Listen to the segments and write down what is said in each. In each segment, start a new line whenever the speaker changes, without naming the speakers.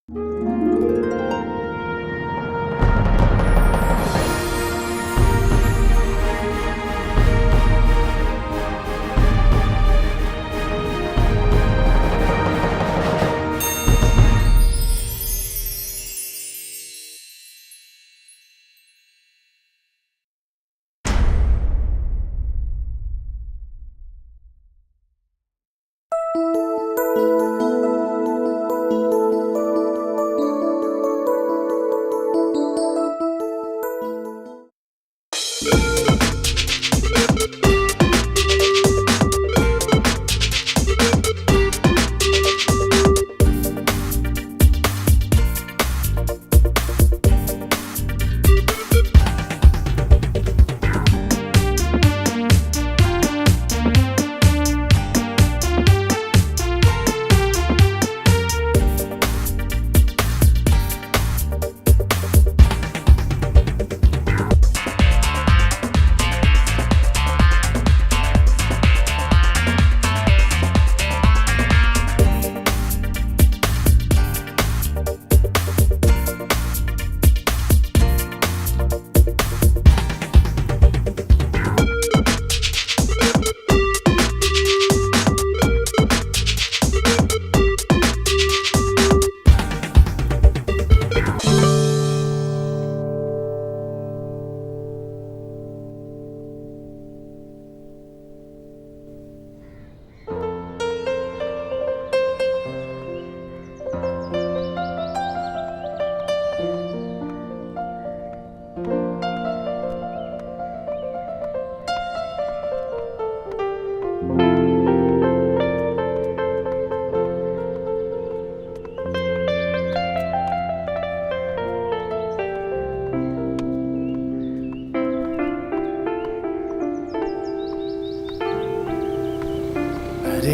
अरे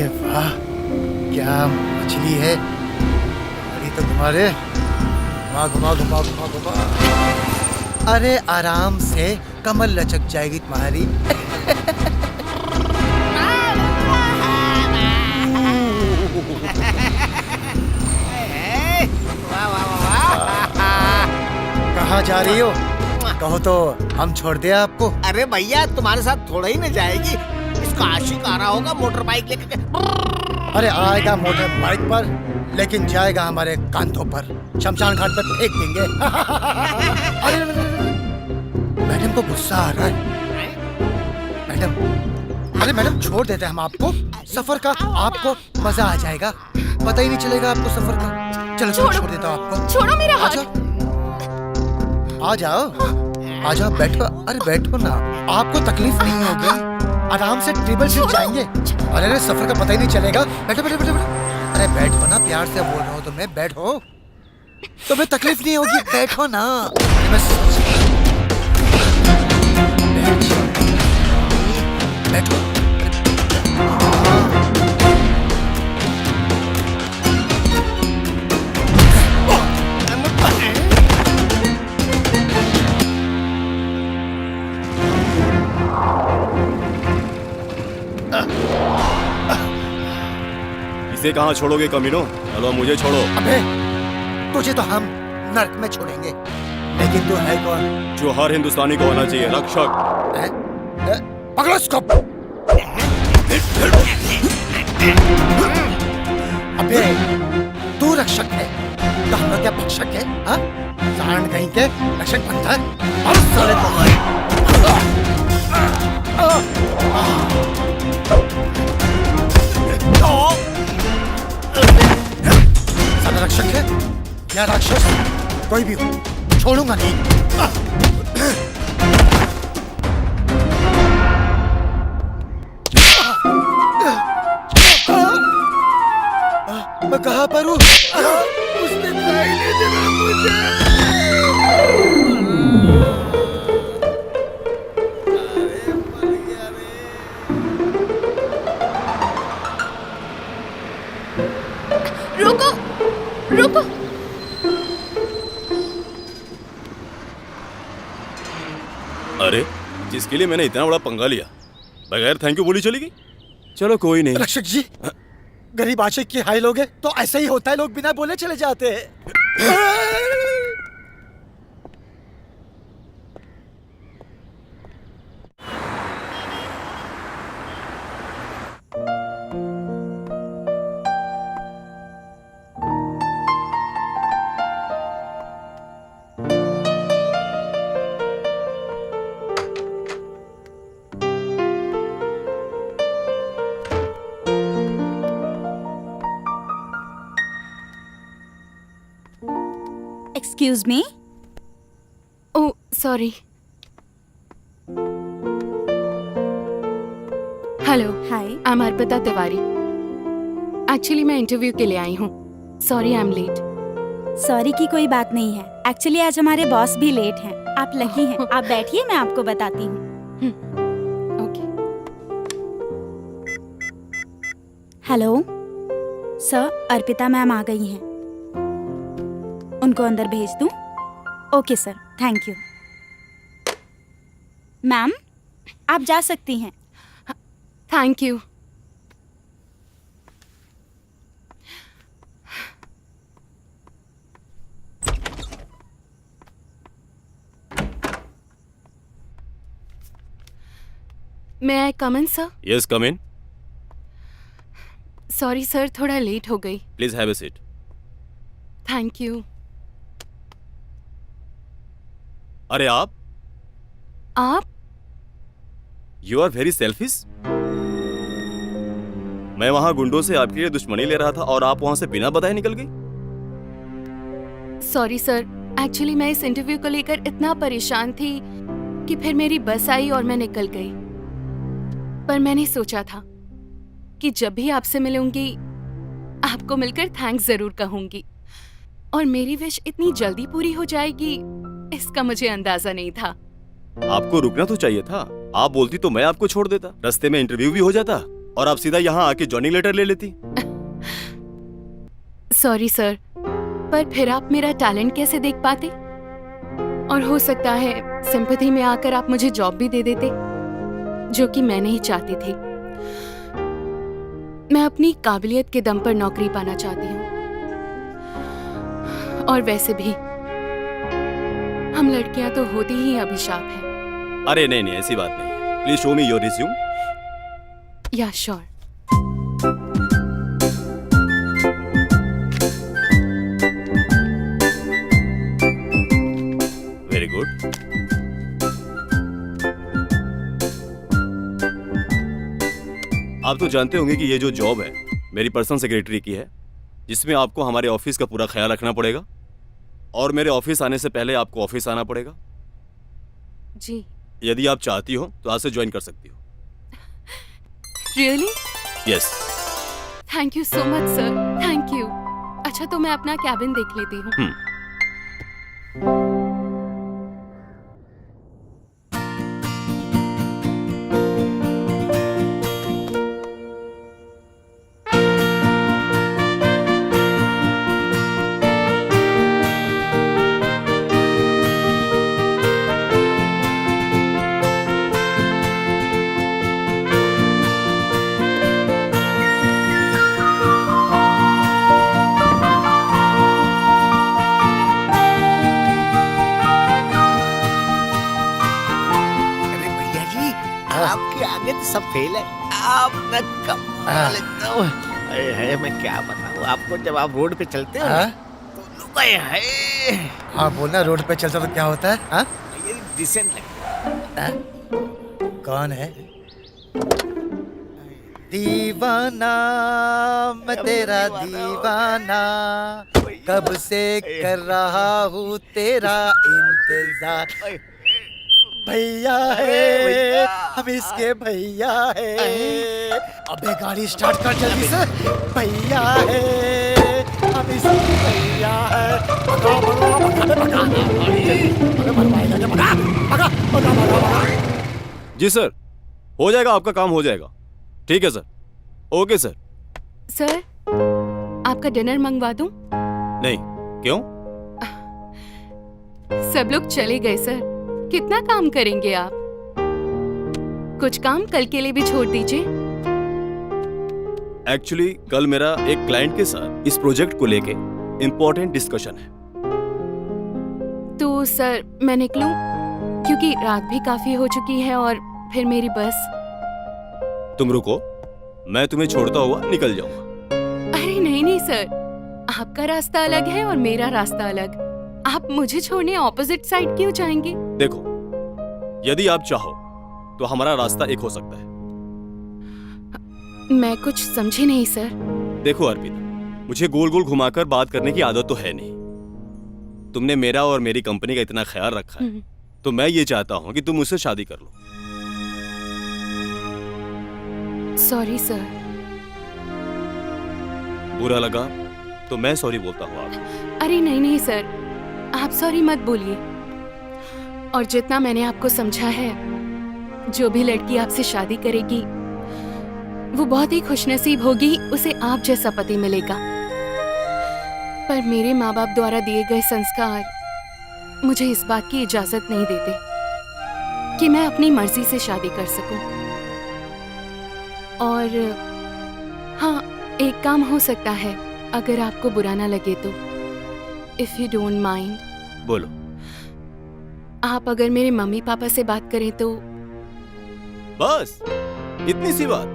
वाह, क्या मछली है। अरे तो तुम्हारे घुमा घुमा घुमा घुमा घुमा। अरे आराम से कमर लचक जाएगी तुम्हारी। कहाँ जा रही हो? कहो तो हम छोड़ दे आपको।
अरे भैया तुम्हारे साथ थोड़ा ही न जाएगी, इसका आशिक आ रहा होगा मोटर बाइक लेके।
अरे आएगा मोटर बाइक पर, लेकिन जाएगा हमारे कांधों पर। शमशान घाट पर फेंक देंगे। अरे मैडम को गुस्सा आ रहा है। मैडम, अरे मैडम छोड़ देते हैं हम आपको। सफर का आपको मजा आ जाएगा, पता ही नहीं चलेगा आपको सफर का। चलो छोड़ देता हूँ आपको।
छोड़ो मेरा हाथ।
आ जाओ, आ जाओ, बैठो। अरे बैठो ना, आपको तकलीफ नहीं होगी, आराम से टेबल से जाएंगे। अरे सफर का पता ही नहीं चलेगा। बैठो बैठो बैठो। अरे बैठो ना, प्यार से बोल रहा हूँ तुम्हें, बैठो। तुम्हें तकलीफ नहीं होगी, बैठो ना। बैठो।
इसे कहाँ छोड़ोगे कमीनो? चलो मुझे छोड़ो।
अबे तुझे तो हम नर्क में छोड़ेंगे, लेकिन तू है कौन?
जो हर हिंदुस्तानी को होना चाहिए, रक्षक।
पकड़ो इसको। अबे तू रक्षक है तो हम लोग क्या भक्षक है? हाँ, सांड कहीं के रक्षक बनता है। और साले साला रक्षक है या राक्षस, कोई भी हो, छोड़ूंगा नहीं। मैं कहाँ पर हूँ? उसने दिखाई नहीं देना मुझे।
रुको, रुको।
अरे जिसके लिए मैंने इतना बड़ा पंगा लिया, बगैर थैंक यू बोली चली गई। चलो कोई नहीं।
रक्षक जी, गरीब आशिक की हाय लोगे तो ऐसा ही होता है, लोग बिना बोले चले जाते हैं।
Excuse me? Oh, sorry. Hello,
hi.
I am Arpita Tiwari. Actually मैं इंटरव्यू के लिए आई हूँ। Sorry I am late.
Sorry की कोई बात नहीं है। एक्चुअली आज हमारे बॉस भी लेट हैं। आप लकी हैं। आप बैठिए, मैं आपको बताती हूँ।
Okay.
Hello sir, Arpita ma'am आ गई हैं। उनको अंदर भेज दूँ? Okay sir, thank you. Ma'am, आप जा सकती हैं।
Thank you. May I come in, sir?
Yes come in,
sorry sir, थोड़ा लेट हो गई।
Please have a seat.
Thank you.
अरे आप यू आर वेरी सेल्फिश। मैं वहां गुंडों से आपके लिए दुश्मनी ले रहा था और आप वहां से बिना बताए निकल गई।
सॉरी सर, एक्चुअली मैं इस इंटरव्यू को लेकर इतना परेशान थी कि फिर मेरी बस आई और मैं निकल गई। पर मैंने सोचा था कि जब भी आपसे मिलूंगी आपको मिलकर थैंक्स जरूर कहूंगी, और मेरी विश इतनी जल्दी पूरी हो जाएगी इसका मुझे अंदाजा नहीं था।
आपको रुकना तो चाहिए था। आप बोलती तो मैं आपको छोड़ देता, रास्ते में इंटरव्यू भी हो जाता और आप सीधा यहाँ आके जॉइनिंग लेटर ले लेती।
सॉरी सर, पर फिर आप मेरा टैलेंट कैसे देख पाते? और हो सकता है सिंपैथी में आकर आप मुझे जॉब भी दे देते, जो कि मैं नहीं चाहती थी। मैं अपनी काबिलियत के दम पर नौकरी पाना चाहती हूँ। और वैसे भी हम लड़कियां तो होती ही अभिशाप है।
अरे नहीं नहीं, ऐसी बात नहीं है। Please show me your resume.
या श्योर।
Very good. आप तो जानते होंगे कि ये जो जॉब है मेरी पर्सनल सेक्रेटरी की है, जिसमें आपको हमारे ऑफिस का पूरा ख्याल रखना पड़ेगा और मेरे ऑफिस आने से पहले आपको ऑफिस आना पड़ेगा।
जी।
यदि आप चाहती हो तो आज से ज्वाइन कर सकती हो।
Really?
Yes.
Thank you so much sir, thank you. अच्छा, तो मैं अपना कैबिन देख लेती हूँ।
अरे भैया जी, आपके आगे तो सब फेल है। आप न कमाल एकदम। अरे है, मैं क्या बताऊँ आपको, जब आप रोड पे चलते हो ना,
हाँ?
तो लोग आए है
हाँ बोलना, रोड पे चलता तो क्या होता है? हाँ?
ये डिसेंट लगता
हाँ? कौन है? दीवाना मैं तेरा दीवाना, कब से कर रहा हूँ तेरा इंतजार।
है।
भैया है, हम इसके भैया है। अबे गाड़ी स्टार्ट कर जल्दी से। भैया है, हम इसके भैया है। भगा भगा भगा भगा भगा भगा भगा।
जी सर, हो जाएगा, आपका काम हो जाएगा। ठीक है सर। Okay sir.
सर, आपका डिनर मंगवा दूं?
नहीं, क्यों?
सब लोग चले गए सर, कितना काम करेंगे आप? कुछ काम कल के लिए भी छोड़ दीजिए।
एक्चुअली कल मेरा एक क्लाइंट के साथ इस प्रोजेक्ट को लेके इम्पोर्टेंट डिस्कशन है।
तो सर मैं निकलूं? क्योंकि रात भी काफी हो चुकी है और फिर मेरी बस।
तुम रुको, मैं तुम्हें छोड़ता हुआ निकल जाऊंगा।
अरे नहीं नहीं सर, आपका रास्ता अलग है और मेरा रास्ता अलग। आप मुझे छोड़ने ऑपोजिट साइड क्यों जाएंगे?
देखो, यदि आप चाहो तो हमारा रास्ता एक हो सकता है।
मैं कुछ समझी नहीं सर।
देखो अर्पिता, मुझे गोल गोल घुमाकर बात करने की आदत तो है नहीं। तुमने मेरा और मेरी कंपनी का इतना ख्याल रखा है, तो मैं ये चाहता हूँ कि तुम मुझसे शादी कर लो।
Sorry sir.
बुरा लगा तो मैं सॉरी बोलता हूँ आपको।
अरे नहीं नहीं सर, आप सॉरी मत बोलिए। और जितना मैंने आपको समझा है, जो भी लड़की आपसे शादी करेगी वो बहुत ही खुशनसीब होगी, उसे आप जैसा पति मिलेगा। पर मेरे माँ बाप द्वारा दिए गए संस्कार मुझे इस बात की इजाजत नहीं देते कि मैं अपनी मर्जी से शादी कर सकूं। और हाँ, एक काम हो सकता है अगर आपको बुरा ना लगे तो, इफ यू डोंट माइंड।
बोलो।
आप अगर मेरे मम्मी पापा से बात करें तो।
बस इतनी सी बात।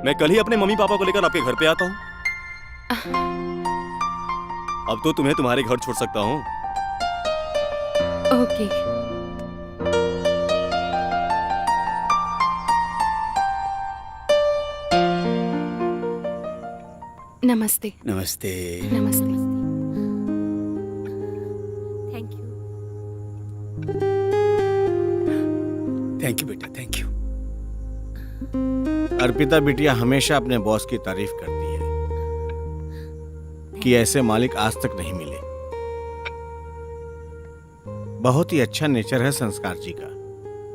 मैं कल ही अपने मम्मी पापा को लेकर आपके घर पे आता हूँ। अब तो तुम्हें तुम्हारे घर छोड़ सकता हूँ।
ओके। नमस्ते।
नमस्ते।
नमस्ते।
Thank you.
थैंक यू बेटा, थैंक यू। अर्पिता बिटिया हमेशा अपने बॉस की तारीफ करती है कि ऐसे मालिक आज तक नहीं मिले। बहुत ही अच्छा नेचर है संस्कार जी का,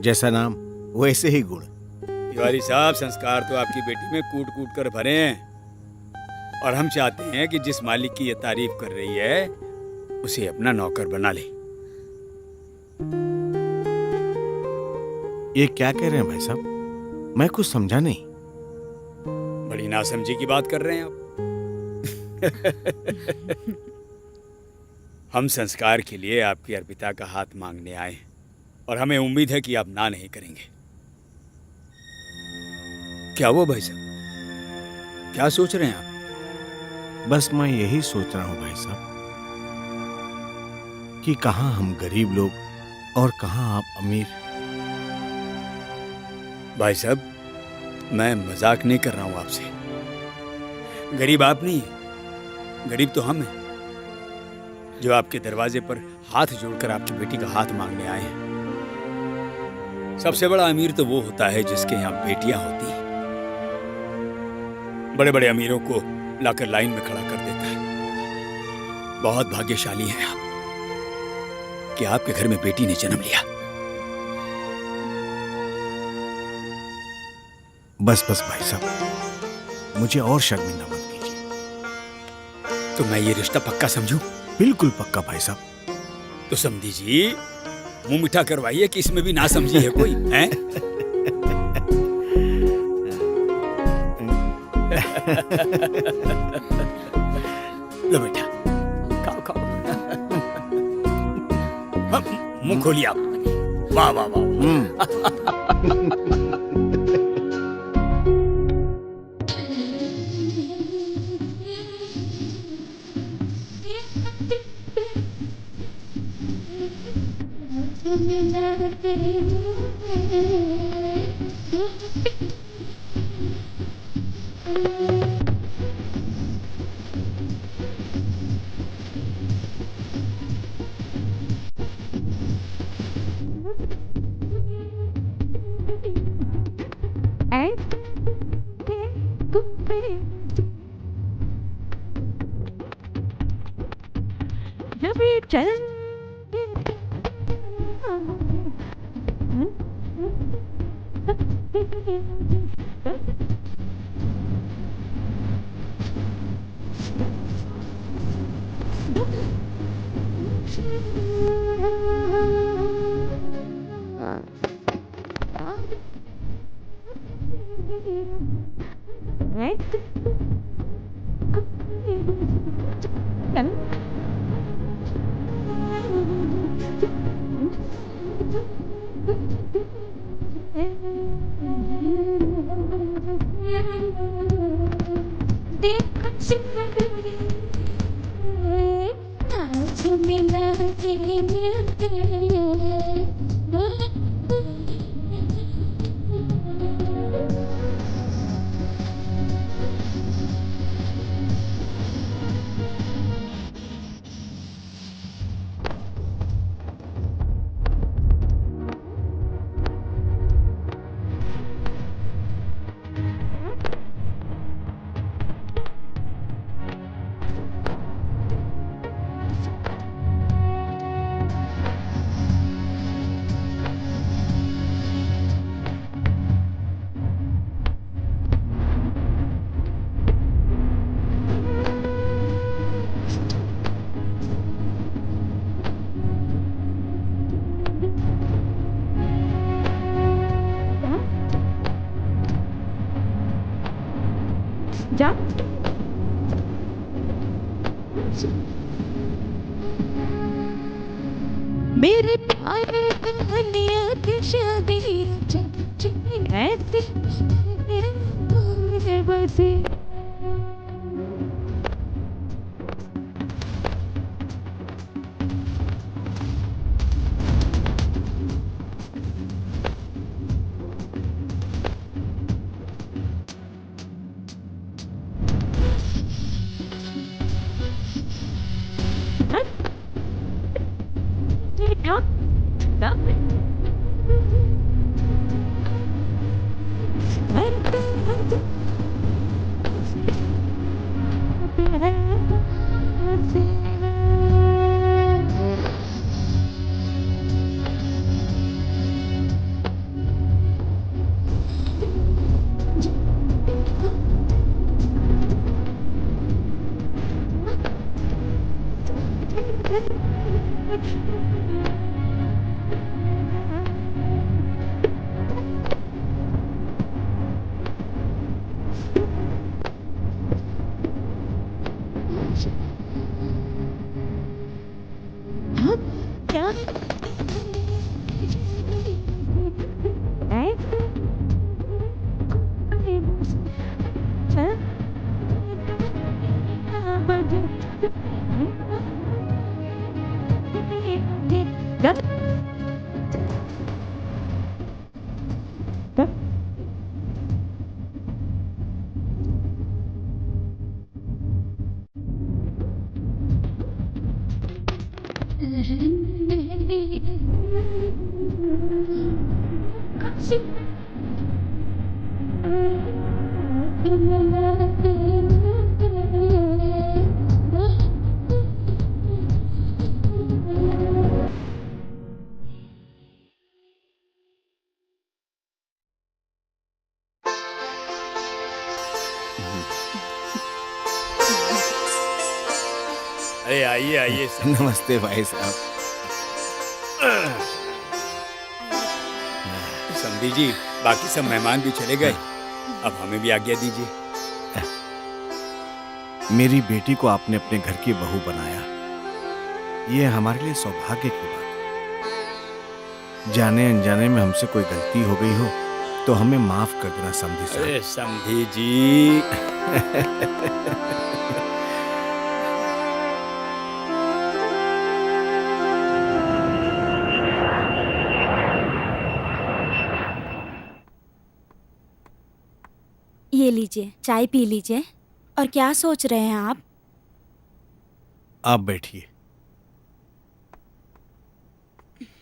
जैसा नाम वैसे ही गुण।
तिवारी साहब, संस्कार तो आपकी बेटी में कूट कूट कर भरे हैं, और हम चाहते हैं कि जिस मालिक की ये तारीफ कर रही है उसे अपना नौकर बना ले।
ये क्या कह रहे हैं भाई साहब? मैं कुछ समझा नहीं।
बड़ी नासमझी की बात कर रहे हैं आप। हम संस्कार के लिए आपकी अर्पिता का हाथ मांगने आए हैं, और हमें उम्मीद है कि आप ना नहीं करेंगे। क्या हुआ भाई साहब, क्या सोच रहे हैं आप?
बस मैं यही सोच रहा हूं भाई साहब कि कहां हम गरीब लोग और कहां आप अमीर।
भाई साहब, मैं मजाक नहीं कर रहा हूं आपसे। गरीब आप नहीं है, गरीब तो हम हैं, जो आपके दरवाजे पर हाथ जोड़कर आपकी बेटी का हाथ मांगने आए हैं। सबसे बड़ा अमीर तो वो होता है जिसके यहाँ बेटियां होती हैं। बड़े बड़े अमीरों को लाकर लाइन में खड़ा कर देता है। बहुत भाग्यशाली हैं आप कि आपके घर में बेटी ने जन्म लिया।
बस बस भाई साहब, मुझे और शर्मिंदा मत कीजिए।
तो मैं ये रिश्ता पक्का समझूं?
बिल्कुल पक्का भाई साहब।
तो समझी जी, मुंह मीठा करवाइए कि इसमें भी ना समझी है कोई, हैं? लो बेटा, खाओ खाओ। मुंह खोलिए आप। वाह वाह वाह।
Right? जा मेरे प्यारे दुनिया की शादी ऐसी बसे
अरे आइए आइए सब।
नमस्ते भाई साहब।
समधी जी, बाकी सब मेहमान भी चले गए, अब हमें भी आज्ञा दीजिए।
मेरी बेटी को आपने अपने घर की बहू बनाया, ये हमारे लिए सौभाग्य की बात है। जाने अनजाने में हमसे कोई गलती हो गई हो तो हमें माफ कर देना समधी साहब।
अरे समधी जी
ये लीजिए, चाय पी लीजिए। और क्या सोच रहे हैं आप?
आप बैठिए।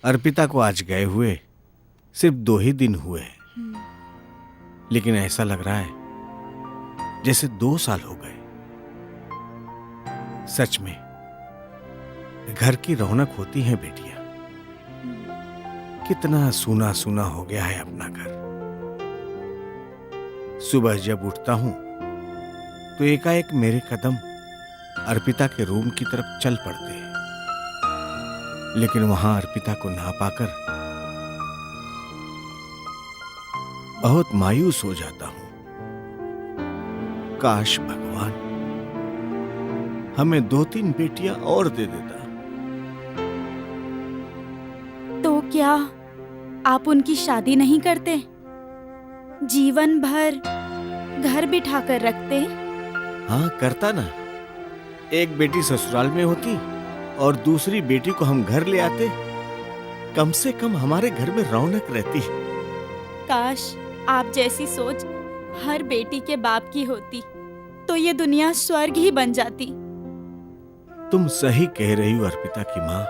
अर्पिता को आज गए हुए सिर्फ 2 ही दिन हुए हैं, लेकिन ऐसा लग रहा है जैसे 2 साल हो गए। सच में घर की रौनक होती है बेटियां। कितना सूना सूना हो गया है अपना घर। सुबह जब उठता हूं तो एकाएक मेरे कदम अर्पिता के रूम की तरफ चल पड़ते हैं, लेकिन वहां अर्पिता को ना पाकर बहुत मायूस हो जाता हूं। काश भगवान हमें 2-3 बेटियां और दे देता।
तो क्या आप उनकी शादी नहीं करते? जीवन भर घर बिठा कर रखते?
हाँ करता ना। एक बेटी ससुराल में होती और दूसरी बेटी को हम घर ले आते, कम से कम हमारे घर में रौनक रहती।
काश आप जैसी सोच हर बेटी के बाप की होती तो ये दुनिया स्वर्ग ही बन जाती।
तुम सही कह रही हो अर्पिता की माँ।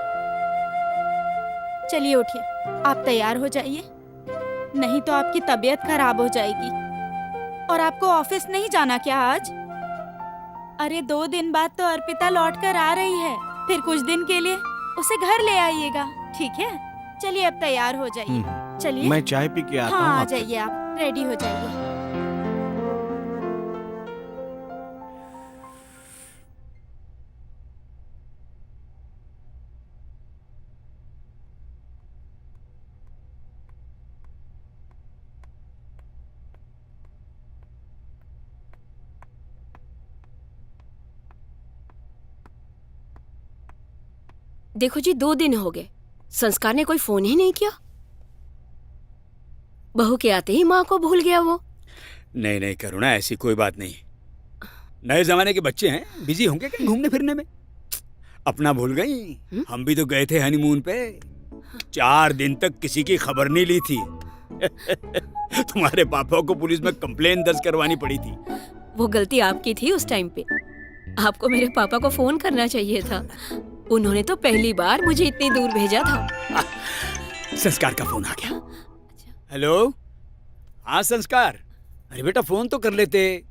चलिए उठिए, आप तैयार हो जाइए, नहीं तो आपकी तबीयत खराब हो जाएगी। और आपको ऑफिस नहीं जाना क्या आज? अरे 2 दिन बाद तो अर्पिता लौट कर आ रही है, फिर कुछ दिन के लिए उसे घर ले आइएगा, ठीक है? चलिए अब तैयार हो जाइए, चलिए।
मैं चाय पी के आता हूँ।
हाँ आ
आपसे।
जाइए, आप रेडी हो जाइए।
देखो जी, 2 दिन हो गए, संस्कार ने कोई फोन ही नहीं किया। बहू के आते ही माँ को भूल गया वो।
नहीं नहीं करुणा, ऐसी कोई बात नहीं। नए जमाने के बच्चे हैं, बिजी होंगे कहीं घूमने फिरने में। अपना भूल गई। हम भी तो गए थे हनीमून पे, 4 दिन तक किसी की खबर नहीं ली थी। तुम्हारे पापा को पुलिस में कंप्लेन दर्ज करवानी पड़ी थी।
वो गलती आपकी थी उस टाइम पे। आपको मेरे पापा को फोन करना चाहिए था। उन्होंने तो पहली बार मुझे इतनी दूर भेजा था।
संस्कार का फोन आ गया। हेलो, हाँ संस्कार। अरे बेटा फोन तो कर लेते।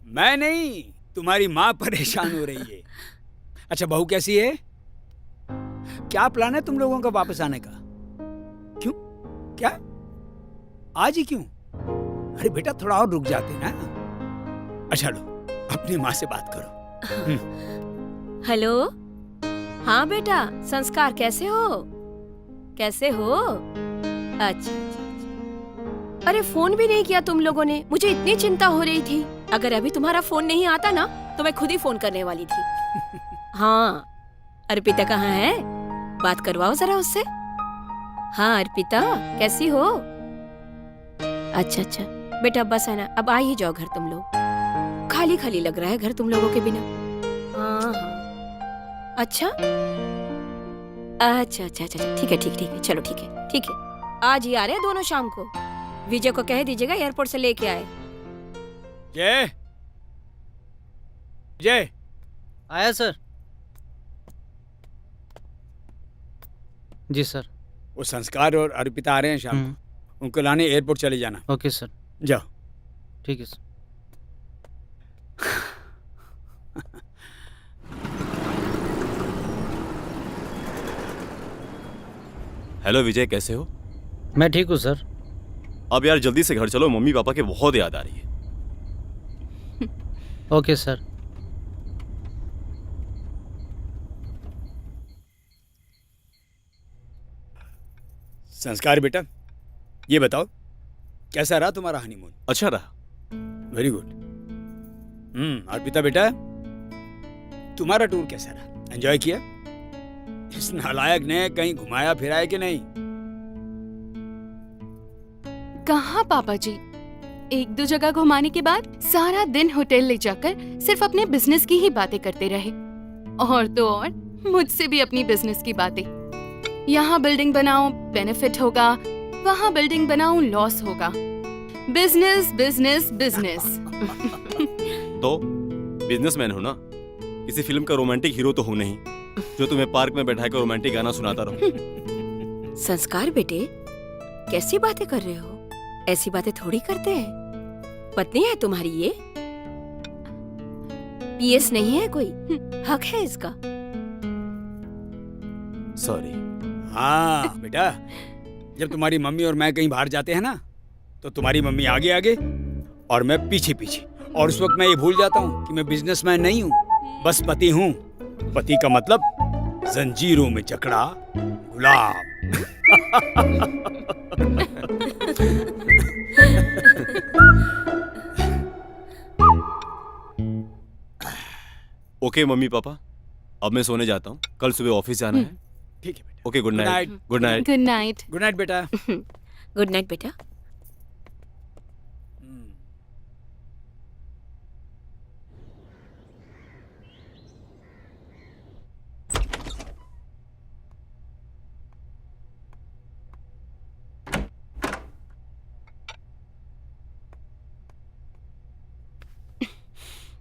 मैं नहीं, तुम्हारी माँ परेशान हो रही है। अच्छा बहू कैसी है? क्या प्लान है तुम लोगों का वापस आने का? क्यों? क्या आज ही क्यों? अरे बेटा थोड़ा और रुक जाते ना। अच्छा लो, अपनी माँ से बात करो।
हेलो, हाँ बेटा, संस्कार कैसे हो? कैसे हो? अच्छा अच्छा अच्छा। अरे फोन भी नहीं किया तुम लोगों ने, मुझे इतनी चिंता हो रही थी। अगर अभी तुम्हारा फोन नहीं आता ना तो मैं खुद ही फोन करने वाली थी। हाँ, अर्पिता कहाँ है? बात करवाओ जरा उससे। हाँ अर्पिता, कैसी हो? अच्छा अच्छा बेटा, बस है ना, अब आ ही जाओ घर तुम लोग। खाली खाली लग रहा है घर तुम लोगों के बिना। हाँ हाँ, अच्छा अच्छा अच्छा अच्छा, ठीक है ठीक ठीक है, चलो ठीक है ठीक है। आज ही आ रहे हैं दोनों शाम को। विजय को कह दीजिएगा एयरपोर्ट से लेके आए।
जय जय
आया सर। जी सर।
वो संस्कार और अर्पिता आ रहे हैं शाम को, उनको लाने एयरपोर्ट चले जाना।
Okay sir.
जाओ।
ठीक है सर।
हेलो विजय, कैसे हो?
मैं ठीक हूँ सर।
अब यार जल्दी से घर चलो, मम्मी पापा के बहुत याद आ रही है।
Okay sir.
संस्कार बेटा, ये बताओ कैसा रहा तुम्हारा हनीमून?
अच्छा रहा।
Very good. अर्पिता बेटा, तुम्हारा टूर कैसा रहा? एंजॉय किया? इस नालायक ने कहीं घुमाया फिराया कि नहीं?
कहाँ पापा जी, 1-2 जगह घुमाने के बाद सारा दिन होटल ले जाकर सिर्फ अपने बिजनेस की ही बातें करते रहे। और तो और मुझसे भी अपनी बिजनेस की बातें। यहाँ बिल्डिंग बनाओ बेनिफिट होगा, वहाँ बिल्डिंग बनाओ लॉस होगा। Business business business.
तो बिजनेसमैन हो ना, किसी फिल्म का रोमांटिक हीरो तो हो नहीं जो तुम्हें पार्क में बैठाकर रोमांटिक गाना सुनाता रहूं।
संस्कार बेटे, कैसी बातें कर रहे हो? ऐसी बातें थोड़ी करते हैं। पत्नी है तुम्हारी ये? पीएस नहीं है कोई, हक है इसका।
सॉरी।
हाँ बेटा, जब तुम्हारी मम्मी और मैं कहीं बाहर जाते हैं ना, तो तुम्हारी मम्मी आगे आगे और मैं पीछे पीछे। और उस वक्त मैं ये भूल जाता हूँ कि मैं बिजनेसमैन नहीं हूँ, बस पति हूँ। पति का मतलब जंजीरों में जकड़ा गुलाम।
ओके मम्मी पापा, अब मैं सोने जाता हूँ, कल सुबह ऑफिस जाना है।
ठीक है बेटा।
Okay, good night. Good night.
Good night.
Good night बेटा।
गुड नाइट बेटा।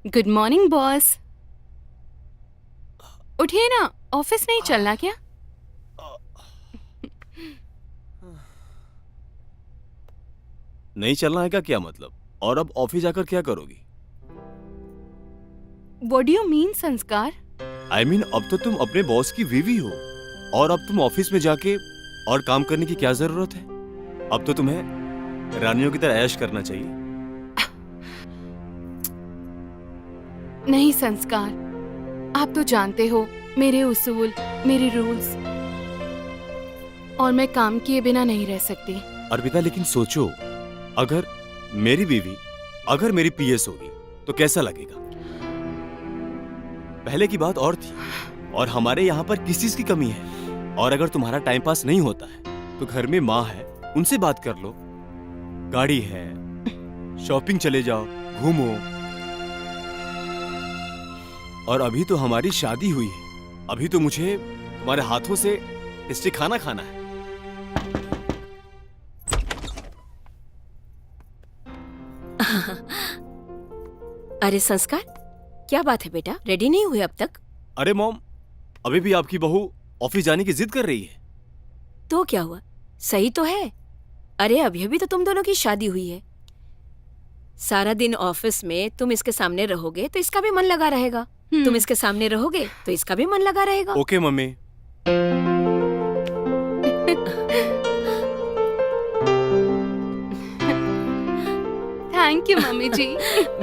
Good morning boss. उठिए ना, ऑफिस नहीं चलना क्या?
नहीं चलना है का क्या मतलब? और अब ऑफिस जाकर क्या करोगी?
व्हाट डू यू मीन संस्कार?
I mean, अब तो तुम अपने बॉस की बीवी हो और अब तुम ऑफिस में जाके और काम करने की क्या जरूरत है? अब तो तुम्हें रानियों की तरह ऐश करना चाहिए।
नहीं संस्कार, आप तो जानते हो मेरे उसूल, मेरे रूल्स, और मैं काम किए बिना नहीं रह सकती।
अर्पिता, लेकिन सोचो, अगर मेरी बीवी अगर मेरी पीएस होगी तो कैसा लगेगा? पहले की बात और थी, और हमारे यहाँ पर किस चीज की कमी है। और अगर तुम्हारा टाइम पास नहीं होता है तो घर में माँ है, उनसे बात कर लो, गाड़ी है, शॉपिंग चले जाओ, घूमो। और अभी तो हमारी शादी हुई है, अभी तो मुझे तुम्हारे हाथों से टेस्टी खाना खाना है।
अरे संस्कार, क्या बात है बेटा, रेडी नहीं हुए अब तक?
अरे मॉम, अभी भी आपकी बहू ऑफिस जाने की जिद कर रही है।
तो क्या हुआ, सही तो है। अरे अभी अभी तो तुम दोनों की शादी हुई है। सारा दिन ऑफिस में तुम इसके सामने रहोगे तो इसका भी मन लगा रहेगा, तुम इसके सामने रहोगे तो इसका भी मन लगा रहेगा।
Okay mummy.
Thank you mummy ji.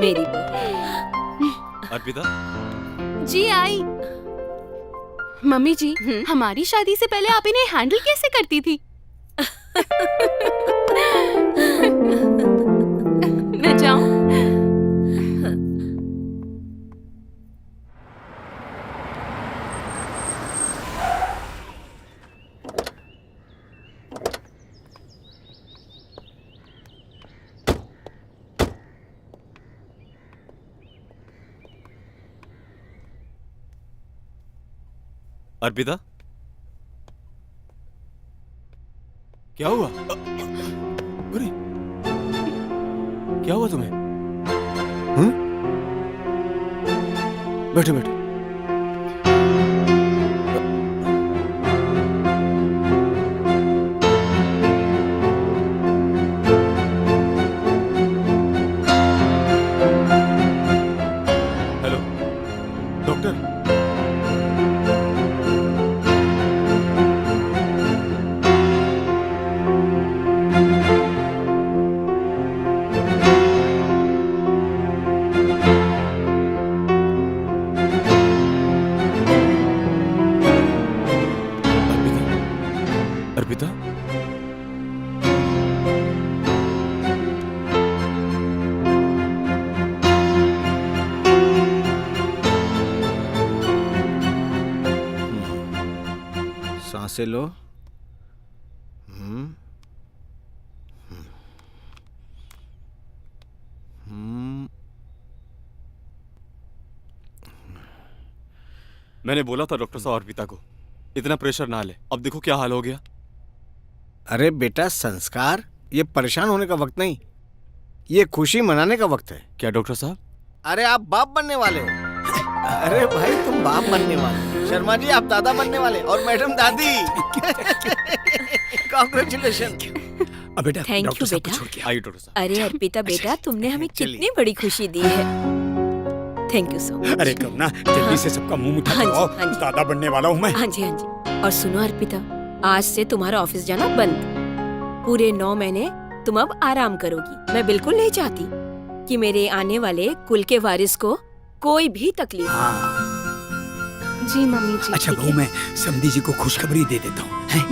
मेरी बहू।
अर्पिता,
जी आई। मम्मी जी, हमारी शादी से पहले आप इन्हें हैंडल कैसे करती थी? मैं जाऊं?
अर्पिता, क्या हुआ? अरे, क्या हुआ तुम्हें? हाँ? बैठो बैठो। Hello doctor. अर्पिता,
सांसें लो।
मैंने बोला था डॉक्टर साहब अर्पिता को इतना प्रेशर ना ले। अब देखो क्या हाल हो गया।
अरे बेटा संस्कार, ये परेशान होने का वक्त नहीं, ये खुशी मनाने का वक्त है।
क्या डॉक्टर साहब?
अरे आप बाप बनने वाले हो। अरे भाई तुम बाप बनने वाले हो। शर्मा जी आप दादा बनने वाले और मैडम दादी। कांग्रेचुलेशन।
अब बेटा
Thank you,
डॉक्टर साहब को
बेटा।
छोड़ के
आइए डॉक्टर साहब।
अरे अर्पिता बेटा, तुमने हमें
चलिए।
कितनी बड़ी खुशी दी है। Thank you so much.
अरे करुणा, जल्दी से सबका मुंह मीठा
हाँ जी,
करवाओ,
हाँ जी।
दादा बनने वाला हूँ मैं।
हाँ जी हाँ जी। और सुनो अर्पिता, आज से तुम्हारा ऑफिस जाना बंद। पूरे 9 महीने तुम अब आराम करोगी। मैं बिल्कुल नहीं चाहती कि मेरे आने वाले कुल के वारिस को कोई भी तकलीफ हो।
जी मम्मी जी।
अच्छा बहू, मैं समधी जी को खुशखबरी दे देता हूँ, हैं?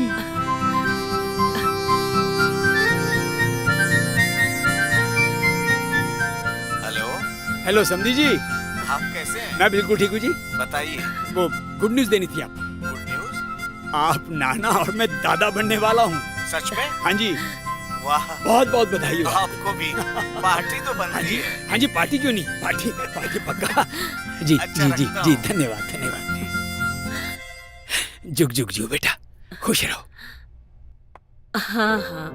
हेलो,
हेलो समधी जी,
आप कैसे हैं?
मैं बिल्कुल ठीक हूँ जी।
बताइए।
वो गुड न्यूज देनी थी आपको।
Good news?
आप नाना और मैं दादा बनने वाला हूँ।
सच में?
हाँ जी,
वाह,
बहुत बहुत बधाई हो।
आपको भी पार्टी तो बन
हाँ
रही
जी,
है।
हाँ जी, पार्टी क्यों नहीं, पार्टी पार्टी पक्का। जी
अच्छा
जी जी
रखता
जी,
हूँ।
धन्यवाद धन्यवाद। जुग जुग जियो बेटा, खुश रहो।
हाँ हाँ।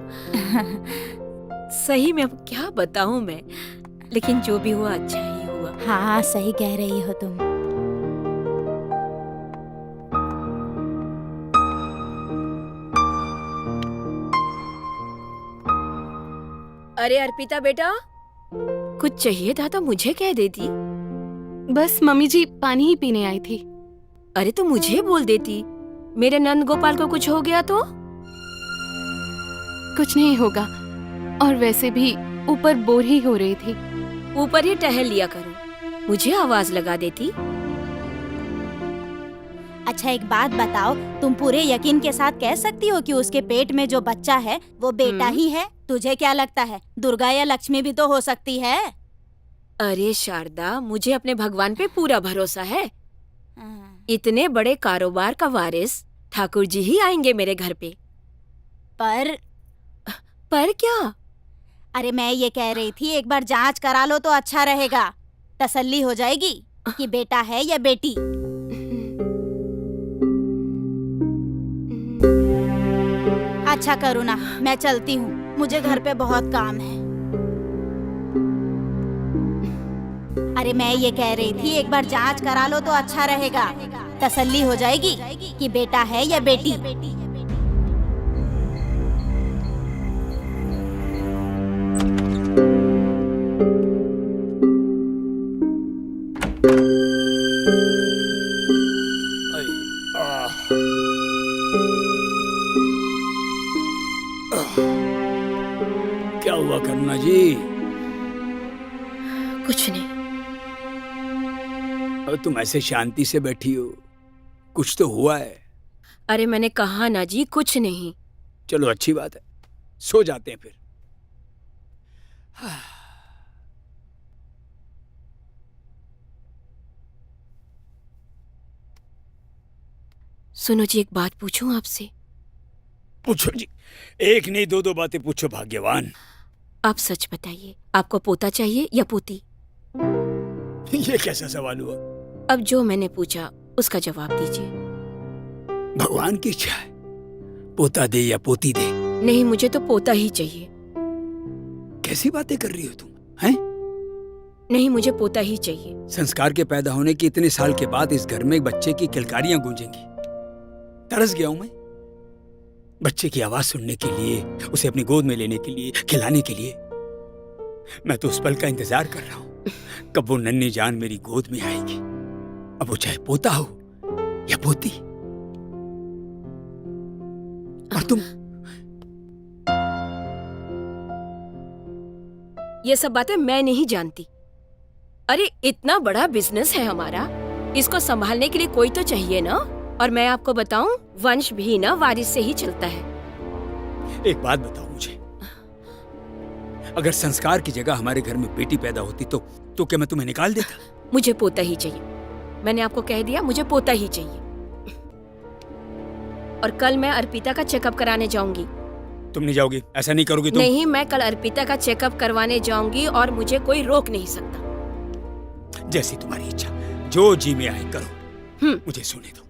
सही में अब क्या बताऊं मैं, लेकिन जो भी हुआ अच्छा ही हुआ।
हाँ सही कह रही हो तुम।
अरे अर्पिता बेटा, कुछ चाहिए था तो मुझे कह देती।
बस मम्मी जी पानी ही पीने आई थी।
अरे तो मुझे बोल देती, मेरे नंद गोपाल को कुछ हो गया तो?
कुछ नहीं होगा, और वैसे भी ऊपर बोर ही हो रही थी।
ऊपर ही टहल लिया करो, मुझे आवाज लगा देती।
अच्छा एक बात बताओ, तुम पूरे यकीन के साथ कह सकती हो कि उसके पेट में जो बच्चा है वो बेटा ही है? तुझे क्या लगता है, दुर्गा या लक्ष्मी भी तो हो सकती है?
अरे शारदा, मुझे अपने भगवान पे पूरा भरोसा है। इतने बड़े कारोबार का वारिस ठाकुर जी ही आएंगे मेरे घर पे। पर क्या?
अरे मैं ये कह रही थी एक बार जांच करा लो तो अच्छा रहेगा, तसल्ली हो जाएगी कि बेटा है या बेटी। अच्छा करुणा, मैं चलती हूँ, मुझे घर पे बहुत काम है। अरे मैं ये कह रही थी एक बार जांच करा लो तो अच्छा रहेगा, तसल्ली हो जाएगी कि बेटा है या बेटी।
क्या हुआ करुणा जी?
कुछ नहीं।
और तुम ऐसे शांति से बैठी हो, कुछ तो हुआ है?
अरे मैंने कहा ना जी, कुछ नहीं।
चलो अच्छी बात है, सो जाते हैं फिर।
सुनो जी, एक बात पूछूं आपसे?
पूछो जी, एक नहीं दो दो बातें पूछो भाग्यवान।
आप सच बताइए, आपको पोता चाहिए या पोती?
ये कैसा सवाल हुआ?
अब जो मैंने पूछा उसका जवाब दीजिए।
भगवान की इच्छा है, पोता दे या पोती दे।
नहीं, मुझे तो पोता ही चाहिए।
कैसी बातें कर रही हो तुम, हैं?
नहीं, मुझे पोता ही चाहिए।
संस्कार के पैदा होने के इतने साल के बाद इस घर में एक बच्चे की किलकारियां गूंजेंगी। तरस गया हूं मैं बच्चे की आवाज सुनने के लिए, उसे अपनी गोद में लेने के लिए, खिलाने के लिए। मैं तो उस पल का इंतजार कर रहा हूं, कब वो नन्ही जान मेरी गोद में आएगी। अब वो चाहे पोता हो या पोती। और तुम?
ये सब बातें मैं नहीं जानती। अरे इतना बड़ा बिजनेस है हमारा, इसको संभालने के लिए कोई तो चाहिए ना। और मैं आपको बताऊं, वंश भी ना वारिस से ही चलता है।
एक बात बताओ मुझे, अगर संस्कार की जगह हमारे घर में बेटी पैदा होती तो क्या मैं तुम्हें निकाल देता?
मुझे पोता ही चाहिए। मैंने आपको कह दिया, मुझे पोता ही चाहिए। और कल मैं अर्पिता का चेकअप कराने जाऊंगी।
तुम नहीं जाओगी? ऐसा नहीं करोगी तुम?
नहीं, मैं कल अर्पिता का चेकअप करवाने जाऊंगी और मुझे कोई रोक नहीं सकता।
जैसी तुम्हारी इच्छा, जो जी में आए करो, मुझे सोने दो।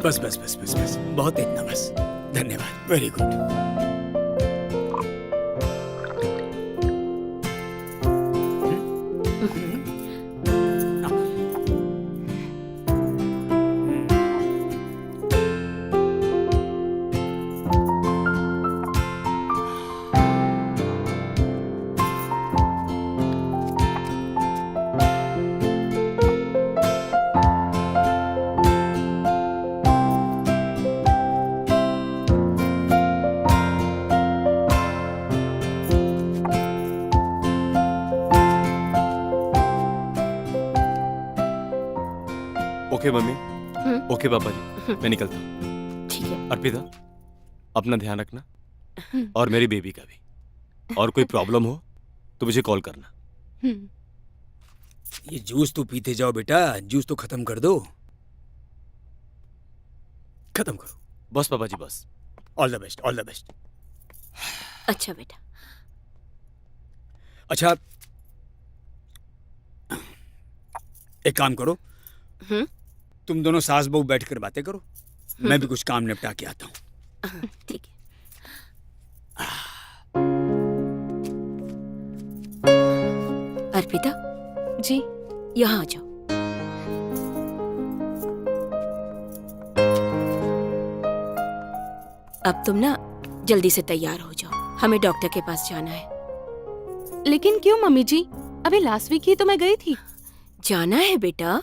बस बस बस बस बस, बहुत इतना बस। धन्यवाद, very good.
Okay mummy, okay पापा जी, मैं निकलता हूँ।
ठीक है।
अर्पिता, अपना ध्यान रखना, और मेरी बेबी का भी। और कोई प्रॉब्लम हो तो मुझे कॉल करना।
ये जूस तो पीते जाओ बेटा, जूस तो खत्म कर दो, खत्म करो।
बस पापा जी बस।
All the best, all the best.
अच्छा बेटा।
अच्छा, एक काम करो, तुम दोनों सास बहू बैठकर बातें करो, मैं भी कुछ काम निपटा के आता हूँ।
ठीक है। अर्पिता
जी।
यहाँ आ जाओ। अब तुम ना जल्दी से तैयार हो जाओ, हमें डॉक्टर के पास जाना है।
लेकिन क्यों मम्मी जी? अभी लास्ट वीक ही तो मैं गई थी।
जाना है बेटा।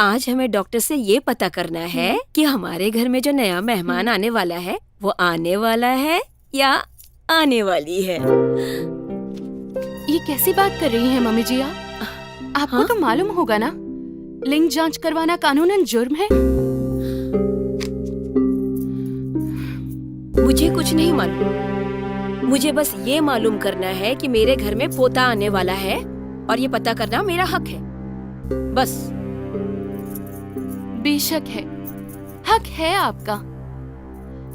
आज हमें डॉक्टर से ये पता करना है कि हमारे घर में जो नया मेहमान आने वाला है वो आने वाला है या आने वाली है।
ये कैसी बात कर रही हैं मम्मी जी आप? आपको
हाँ?
तो मालूम होगा ना, लिंग जांच करवाना कानूनन जुर्म है।
मुझे कुछ नहीं मालूम, मुझे बस ये मालूम करना है कि मेरे घर में पोता आने वाला है और ये पता करना मेरा हक है, बस।
बेशक है, हक है आपका,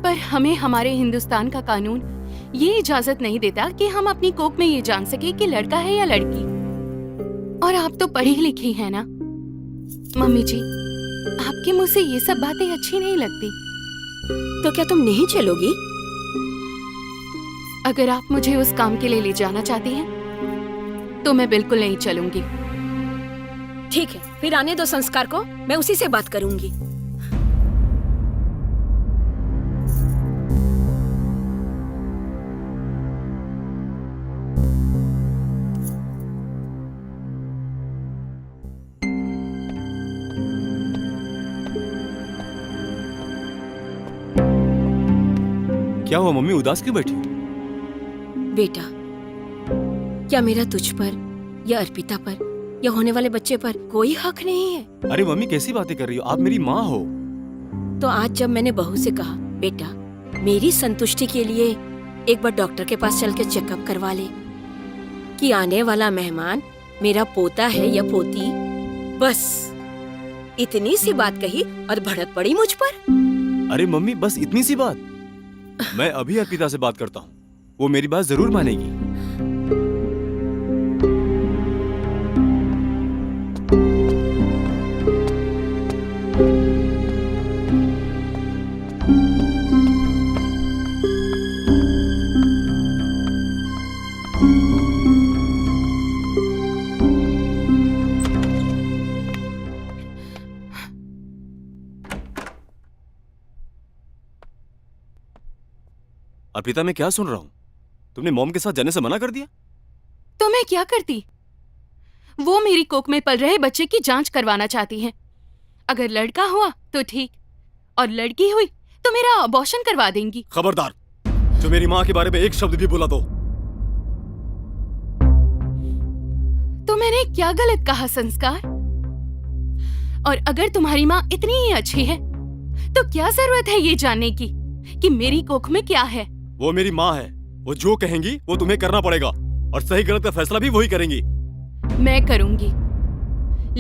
पर हमें हमारे हिंदुस्तान का कानून ये इजाजत नहीं देता कि हम अपनी कोख में ये जान सके कि लड़का है या लड़की। और आप तो पढ़ी लिखी हैं ना मम्मी जी, आपके मुंह से ये सब बातें अच्छी नहीं लगती।
तो क्या तुम नहीं चलोगी?
अगर आप मुझे उस काम के लिए ले जाना चाहती हैं, तो मैं बिल्कुल नहीं चलूंगी।
ठीक है, फिर आने दो संस्कार को, मैं उसी से बात करूंगी।
क्या हुआ मम्मी, उदास क्यों बैठी?
बेटा, क्या मेरा तुझ पर या अर्पिता पर या होने वाले बच्चे पर कोई हक नहीं है?
अरे मम्मी कैसी बातें कर रही हो, आप मेरी माँ हो।
तो आज जब मैंने बहू से कहा बेटा मेरी संतुष्टि के लिए एक बार डॉक्टर के पास चल के चेकअप करवा ले कि आने वाला मेहमान मेरा पोता है या पोती, बस इतनी सी बात कही और भड़क पड़ी मुझ पर।
अरे मम्मी बस इतनी सी बात? मैं अभी अर्पिता से बात करता हूँ, वो मेरी बात जरूर मानेगी। अर्पिता, मैं क्या सुन रहा हूँ? तुमने मॉम के साथ जाने से मना कर दिया?
तो मैं क्या करती? वो मेरी कोख में पल रहे बच्चे की जांच करवाना चाहती हैं। अगर लड़का हुआ तो ठीक, और लड़की हुई तो मेरा अबॉर्शन करवा देंगी।
खबरदार, जो मेरी माँ के बारे में एक शब्द भी बोला तो
मैंने क्या गलत कहा संस्कार? और अगर तुम्हारी माँ इतनी ही अच्छी है तो क्या जरूरत है ये जानने की कि मेरी कोख में क्या है?
वो मेरी माँ है, वो जो कहेंगी वो तुम्हें करना पड़ेगा, और सही गलत का फैसला भी वही करेंगी।
मैं करूंगी,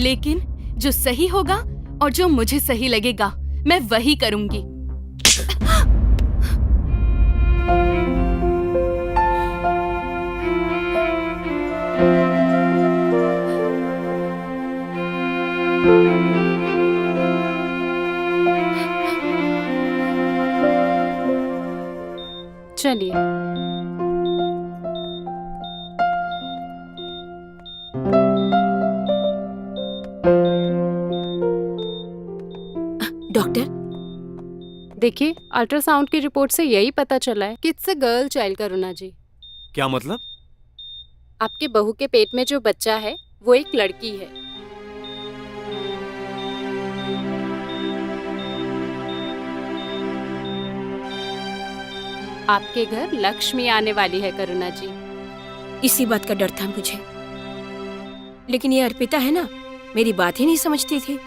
लेकिन जो सही होगा और जो मुझे सही लगेगा मैं वही करूंगी।
चलिए।
डॉक्टर,
देखिए, अल्ट्रासाउंड की रिपोर्ट से यही पता चला है कि इट्स अ गर्ल चाइल्ड करुणा जी।
क्या मतलब?
आपके बहू के पेट में जो बच्चा है वो एक लड़की है। आपके घर लक्ष्मी आने वाली है करुणा जी।
इसी बात का डर था मुझे, लेकिन ये अर्पिता है ना, मेरी बात ही नहीं समझती थी।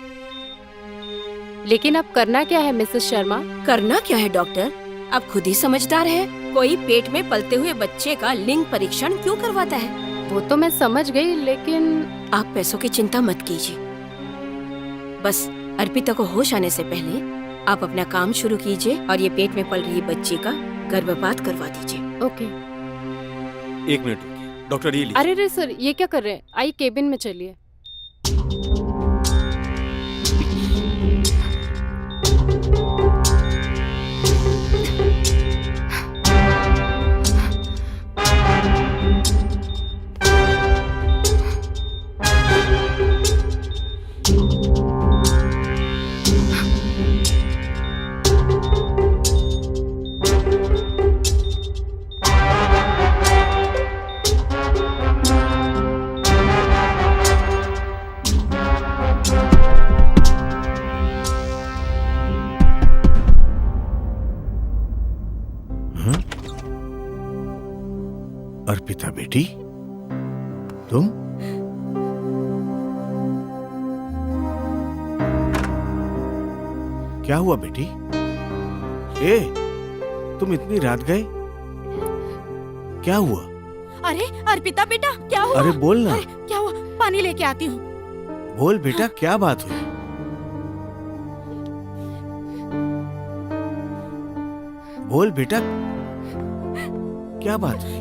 लेकिन अब करना क्या है मिसेस शर्मा?
करना क्या है डॉक्टर, आप खुद ही समझदार हैं। कोई पेट में पलते हुए बच्चे का लिंग परीक्षण क्यों करवाता है?
वो तो मैं समझ गई, लेकिन
आप पैसों की चिंता मत कीजिए। बस अर्पिता को होश आने से पहले आप अपना काम शुरू कीजिए और ये पेट में पल रही बच्ची का गर्भपात करवा दीजिए।
ओके।
1 मिनट रुकिए, डॉक्टर ये लीजिए।
अरे रे सर, ये क्या कर रहे हैं? आइए केबिन में चलिए।
अर्पिता बेटी, तुम? क्या हुआ बेटी? ए, तुम इतनी रात गए? क्या हुआ?
अरे अर्पिता बेटा, क्या हुआ?
अरे बोल ना।
अरे क्या हुआ? पानी लेके आती हूँ।
बोल बेटा, क्या बात हुई? बोल बेटा, क्या बात हुई?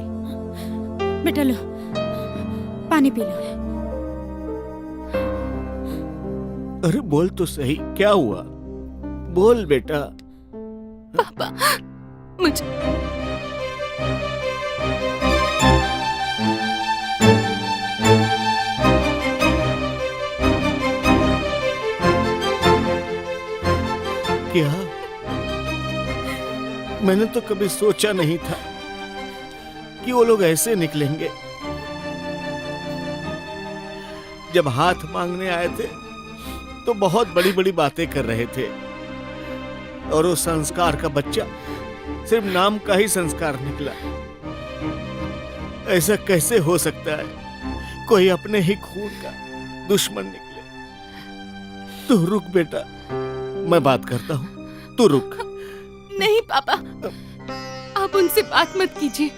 बेटा लो, पानी पी लो।
अरे बोल तो सही, क्या हुआ? बोल बेटा।
पापा, मुझे
क्या? मैंने तो कभी सोचा नहीं था कि वो लोग ऐसे निकलेंगे। जब हाथ मांगने आए थे तो बहुत बड़ी बड़ी बातें कर रहे थे, और वो संस्कार का बच्चा सिर्फ नाम का ही संस्कार निकला। ऐसा कैसे हो सकता है? कोई अपने ही खून का दुश्मन निकले। तू रुक बेटा, मैं बात करता हूँ, तू रुक।
नहीं पापा, आप उनसे बात मत कीजिए।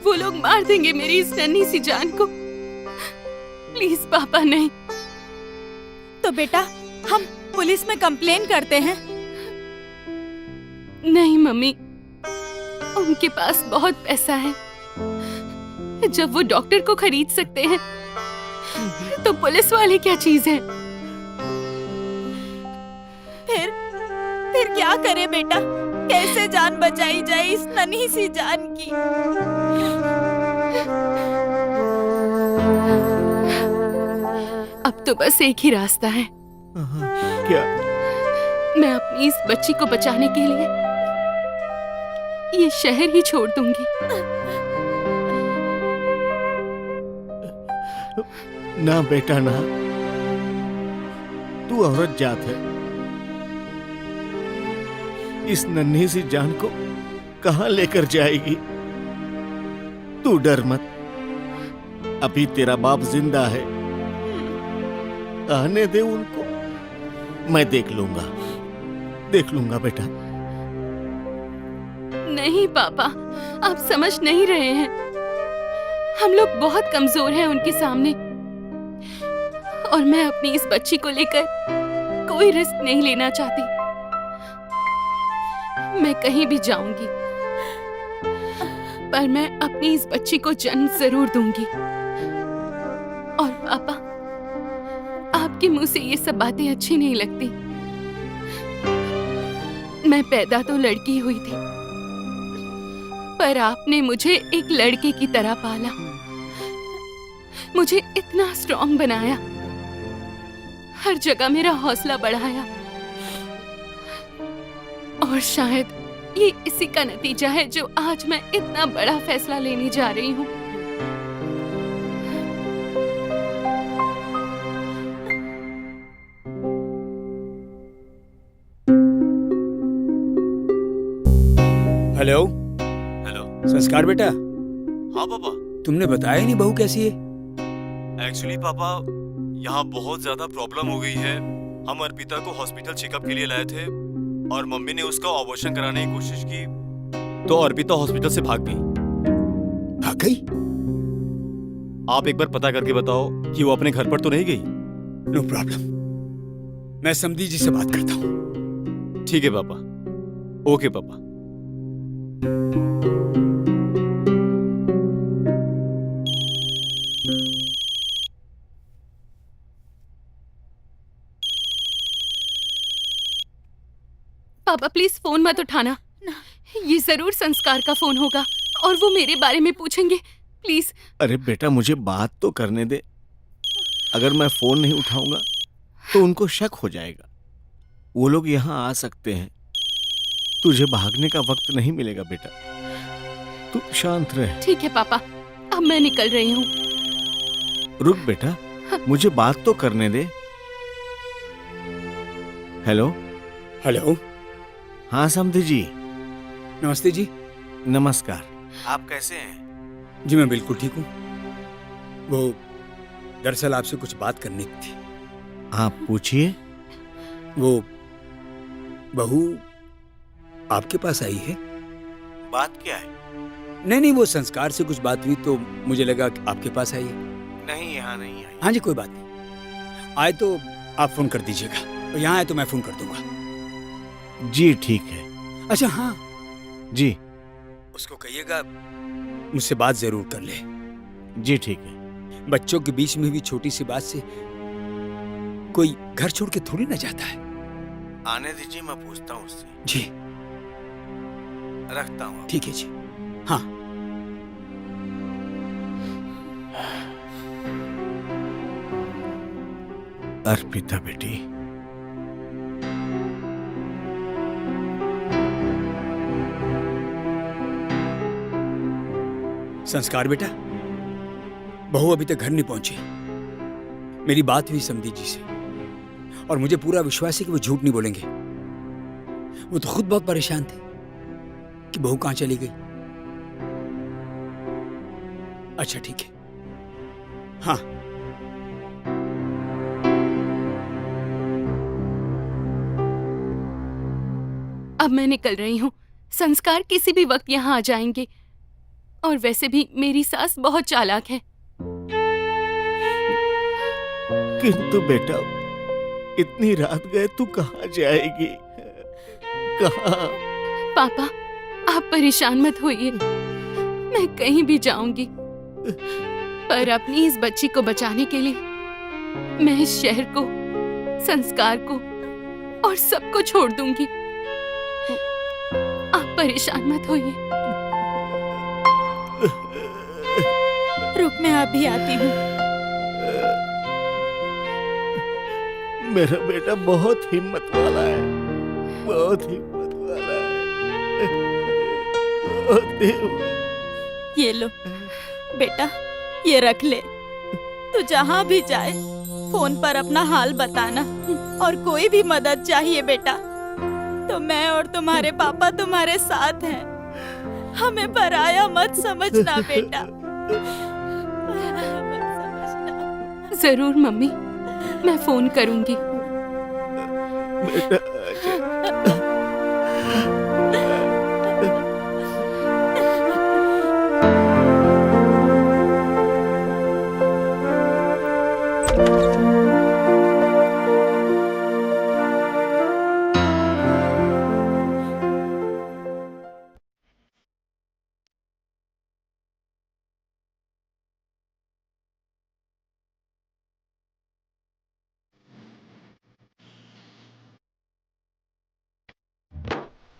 वो लोग मार देंगे मेरी इस नन्ही सी जान को। प्लीज पापा, नहीं।
तो बेटा हम पुलिस में कंप्लेन करते हैं।
नहीं मम्मी, उनके पास बहुत पैसा है। जब वो डॉक्टर को खरीद सकते हैं तो पुलिस वाले क्या चीज है?
फिर क्या करे बेटा? कैसे जान बचाई जाए इस नन्ही सी जान की?
अब तो बस एक ही रास्ता है।
क्या?
मैं अपनी इस बच्ची को बचाने के लिए ये शहर ही छोड़ दूंगी।
ना बेटा ना, तू औरत जात है। इस नन्ही सी जान को कहां लेकर जाएगी? तू डर मत, अभी तेरा बाप जिंदा है। आने दे उनको, मैं देख लूंगा बेटा।
नहीं पापा, आप समझ नहीं रहे हैं। हम लोग बहुत कमजोर हैं उनके सामने, और मैं अपनी इस बच्ची को लेकर कोई रिस्क नहीं लेना चाहती। मैं कहीं भी जाऊंगी, पर मैं अपनी इस बच्ची को जन्म जरूर दूंगी। और पापा, आपके मुंह से ये सब बातें अच्छी नहीं लगती। मैं पैदा तो लड़की हुई थी, पर आपने मुझे एक लड़के की तरह पाला, मुझे इतना स्ट्रॉन्ग बनाया, हर जगह मेरा हौसला बढ़ाया। और शायद ये इसी का नतीजा है जो आज मैं इतना बड़ा फैसला लेने जा रही हूँ।
Hello
hello.
संस्कार बेटा,
हाँ पापा।
तुमने बताया ही नहीं बहू कैसी है।
एक्चुअली पापा, यहाँ बहुत ज्यादा प्रॉब्लम हो गई है। हम अर्पिता को हॉस्पिटल चेकअप के लिए लाए थे और मम्मी ने उसका ऑपरेशन कराने की कोशिश की, तो अर्पिता हॉस्पिटल से भाग गई।
भाग गई?
आप एक बार पता करके बताओ कि वो अपने घर पर तो नहीं गई।
नो प्रॉब्लम, मैं समधी जी से बात करता हूँ।
ठीक है पापा। ओके पापा।
पापा प्लीज फोन मत उठाना। ये जरूर संस्कार का फोन होगा और वो मेरे बारे में पूछेंगे। प्लीज।
अरे बेटा मुझे बात तो करने दे। अगर मैं फोन नहीं उठाऊंगा तो उनको शक हो जाएगा। वो लोग यहाँ आ सकते हैं। तुझे भागने का वक्त नहीं मिलेगा बेटा, तू शांत रह।
ठीक है पापा, अब मैं निकल रही हूँ।
रुक बेटा, मुझे बात तो करने दे। हेलो।
हेलो।
हाँ समधी जी।
नमस्ते जी।
नमस्कार। आप कैसे हैं?
जी मैं बिल्कुल ठीक हूँ। वो दरअसल आपसे कुछ बात करनी थी।
आप पूछिए।
वो बहू आपके पास आई है?
बात क्या है?
नहीं, वो संस्कार से कुछ बात हुई तो मुझे लगा कि आपके पास आई है।
नहीं, यहाँ नहीं आई।
हाँ जी, कोई बात नहीं। आए तो आप फोन कर दीजिएगा और यहाँ आए तो मैं फोन कर दूंगा।
जी ठीक है।
अच्छा हाँ
जी।
उसको कहिएगा मुझसे बात जरूर कर ले।
जी ठीक है।
बच्चों के बीच में भी छोटी सी बात से कोई घर छोड़ के थोड़ी ना जाता है।
आने दीजिए, मैं पूछता हूँ उससे।
जी
रखता हूँ।
ठीक है जी। हाँ।
अर्पिता बेटी,
संस्कार बेटा, बहू अभी तक घर नहीं पहुंची। मेरी बात हुई समधी जी से और मुझे पूरा विश्वास है कि वो झूठ नहीं बोलेंगे। वो तो खुद बहुत परेशान थे कि बहू कहां चली गई। अच्छा ठीक है। हाँ
अब मैं निकल रही हूँ। संस्कार किसी भी वक्त यहाँ आ जाएंगे और वैसे भी मेरी सास बहुत चालाक है।
किंतु बेटा इतनी रात गए तू कहाँ जाएगी? कहाँ?
पापा आप परेशान मत होइए, मैं कहीं भी जाऊंगी, पर अपनी इस बच्ची को बचाने के लिए मैं इस शहर को, संस्कार को और सबको छोड़ दूंगी। आप परेशान मत होइए।
रुक, मैं अभी आती हूँ।
मेरा बेटा बहुत हिम्मत वाला है, बहुत हिम्मत वाला है, बहुत हिम्मत।
ये लो बेटा, ये रख ले। तू जहाँ भी जाए फोन पर अपना हाल बताना और कोई भी मदद चाहिए बेटा तो मैं और तुम्हारे पापा तुम्हारे साथ हैं। हमें पराया मत समझना बेटा। पराया मत समझना।
जरूर मम्मी, मैं फोन करूंगी।
बेटा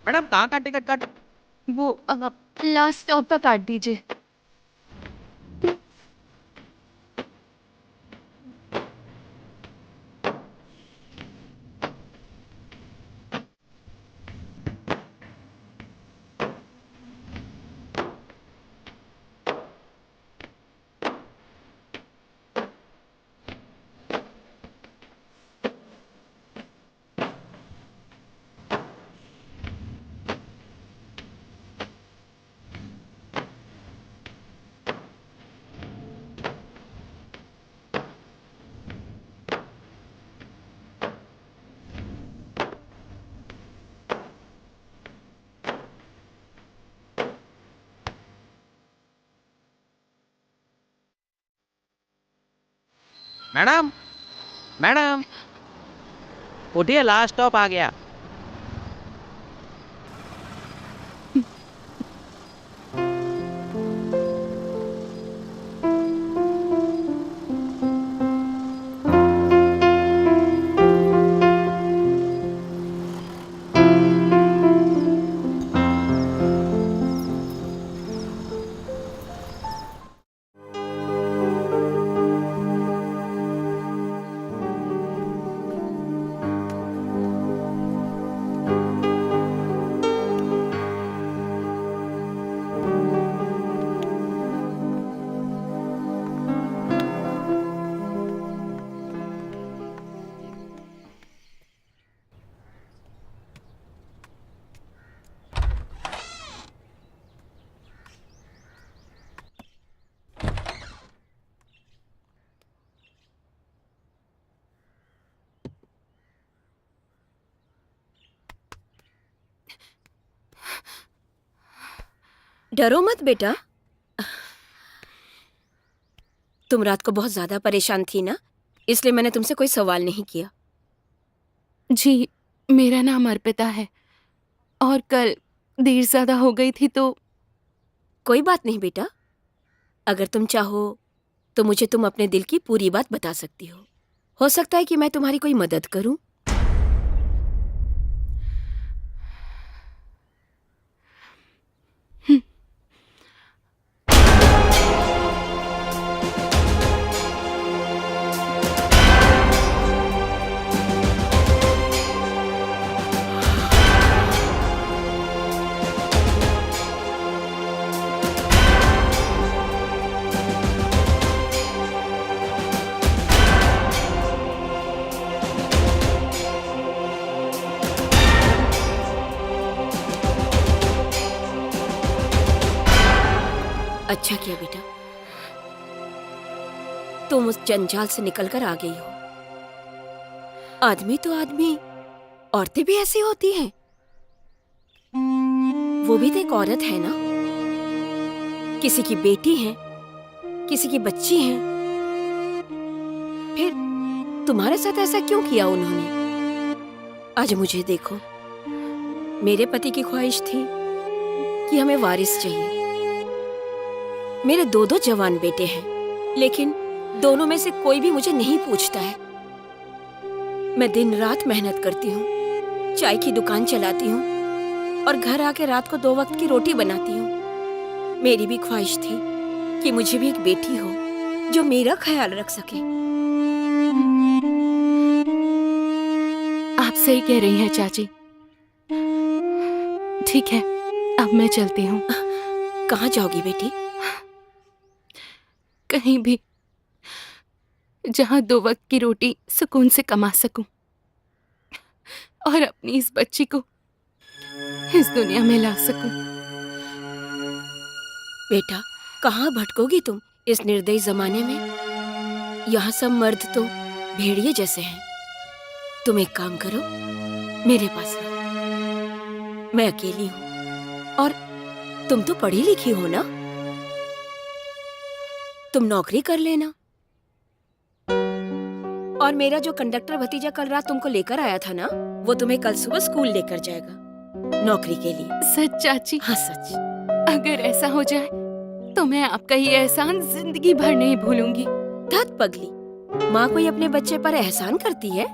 मैडम कहाँ का टिकट काट?
वो लास्ट स्टॉप पर काट दीजिए।
मैडम मैडम उठिए, लास्ट स्टॉप आ गया।
डरो मत बेटा। तुम रात को बहुत ज्यादा परेशान थी ना, इसलिए मैंने तुमसे कोई सवाल नहीं किया।
जी, मेरा नाम अर्पिता है और कल देर ज्यादा हो गई थी तो।
कोई बात नहीं बेटा, अगर तुम चाहो तो मुझे तुम अपने दिल की पूरी बात बता सकती हो सकता है कि मैं तुम्हारी कोई मदद करूं। अच्छा किया बेटा, तुम उस जंजाल से निकलकर आ गई हो। आदमी तो आदमी, औरतें भी ऐसी होती हैं। वो भी तो एक औरत है ना, किसी की बेटी है, किसी की बच्ची है। फिर तुम्हारे साथ ऐसा क्यों किया उन्होंने? आज मुझे देखो, मेरे पति की ख्वाहिश थी कि हमें वारिस चाहिए। मेरे दो जवान बेटे हैं, लेकिन दोनों में से कोई भी मुझे नहीं पूछता है। मैं दिन रात मेहनत करती हूँ, चाय की दुकान चलाती हूँ और घर आके रात को 2 वक्त की रोटी बनाती हूँ। मेरी भी ख्वाहिश थी कि मुझे भी एक बेटी हो जो मेरा ख्याल रख सके।
आप सही कह रही हैं चाची। ठीक है, अब मैं चलती हूँ।
कहाँ जाओगी बेटी?
कहीं भी जहाँ 2 वक्त की रोटी सुकून से कमा सकूं और अपनी इस बच्ची को इस दुनिया में ला सकूं।
बेटा, कहाँ भटकोगी तुम इस निर्दयी जमाने में? यहाँ सब मर्द तो भेड़िए जैसे हैं। तुम एक काम करो, मेरे पास रहो। मैं अकेली हूँ और तुम तो पढ़ी लिखी हो ना, तुम नौकरी कर लेना। और मेरा जो कंडक्टर भतीजा कल रात तुमको लेकर आया था ना, वो तुम्हें कल सुबह स्कूल लेकर जाएगा नौकरी के लिए।
सच चाची?
हाँ सच।
अगर ऐसा हो जाए तो मैं आपका ये एहसान जिंदगी भर नहीं भूलूंगी।
धत पगली, माँ कोई अपने बच्चे पर एहसान करती है?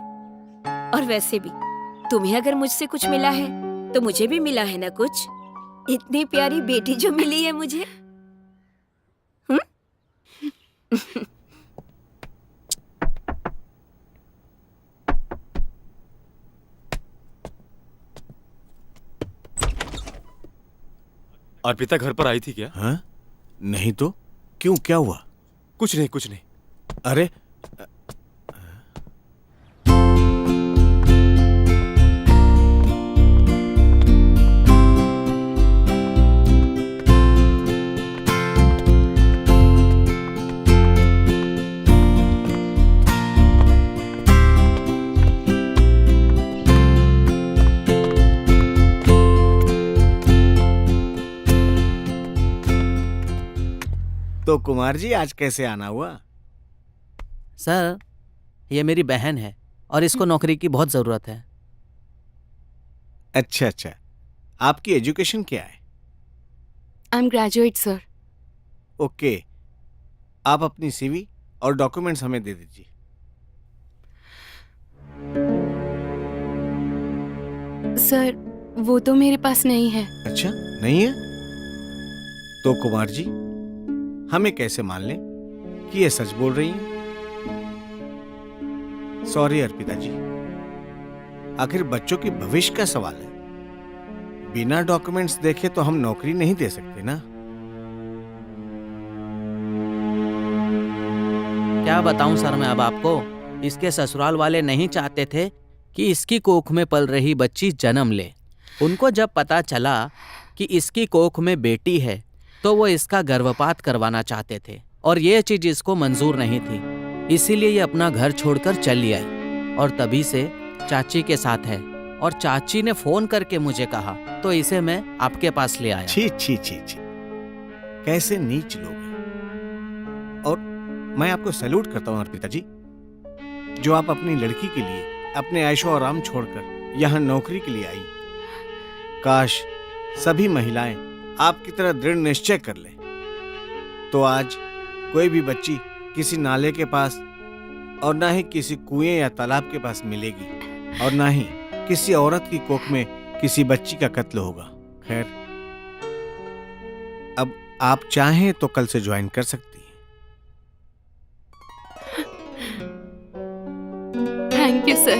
और वैसे भी तुम्हें अगर मुझसे कुछ मिला है तो मुझे भी मिला है ना कुछ। इतनी प्यारी बेटी जो मिली है मुझे।
अर्पिता घर पर आई थी क्या?
हाँ? नहीं तो क्यों, क्या हुआ?
कुछ नहीं, कुछ नहीं।
अरे तो कुमार जी, आज कैसे आना हुआ?
सर ये मेरी बहन है और इसको नौकरी की बहुत ज़रूरत है।
अच्छा अच्छा, आपकी एजुकेशन क्या है?
I am graduate sir.
Okay, आप अपनी सीवी और डॉक्यूमेंट्स हमें दे दीजिए।
सर वो तो मेरे पास नहीं है।
अच्छा, नहीं है? तो कुमार जी, हमें कैसे मान लें कि ये सच बोल रही हैं? सॉरी अर्पिता जी, आखिर बच्चों के भविष्य का सवाल है। बिना डॉक्यूमेंट्स देखे तो हम नौकरी नहीं दे सकते ना।
क्या बताऊं सर मैं अब आपको, इसके ससुराल वाले नहीं चाहते थे कि इसकी कोख में पल रही बच्ची जन्म ले। उनको जब पता चला कि इसकी कोख में बेटी है तो वो इसका गर्भपात करवाना चाहते थे और ये चीज इसको मंजूर नहीं थी। इसीलिए ये अपना घर छोड़कर चली आई और तभी से चाची के साथ है। और चाची ने फोन करके मुझे कहा तो इसे मैं आपके पास ले आया।
छी छी छी छी, कैसे नीच लोग हैं। और मैं आपको सैल्यूट करता हूं अर्पिता जी, जो आप अपनी लड़की के लिए अपने ऐशो आराम छोड़कर यहाँ नौकरी के लिए आई। काश सभी महिलाएं आपकी तरह दृढ़ निश्चय कर लें, तो आज कोई भी बच्ची किसी नाले के पास और ना ही किसी कुएं या तालाब के पास मिलेगी और ना ही किसी औरत की कोख में किसी बच्ची का कत्ल होगा। खैर, अब आप चाहें तो कल से ज्वाइन कर सकती हैं।
Thank you sir,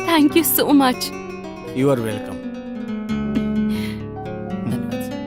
thank you so much.
You are welcome.
धन्यवाद सर।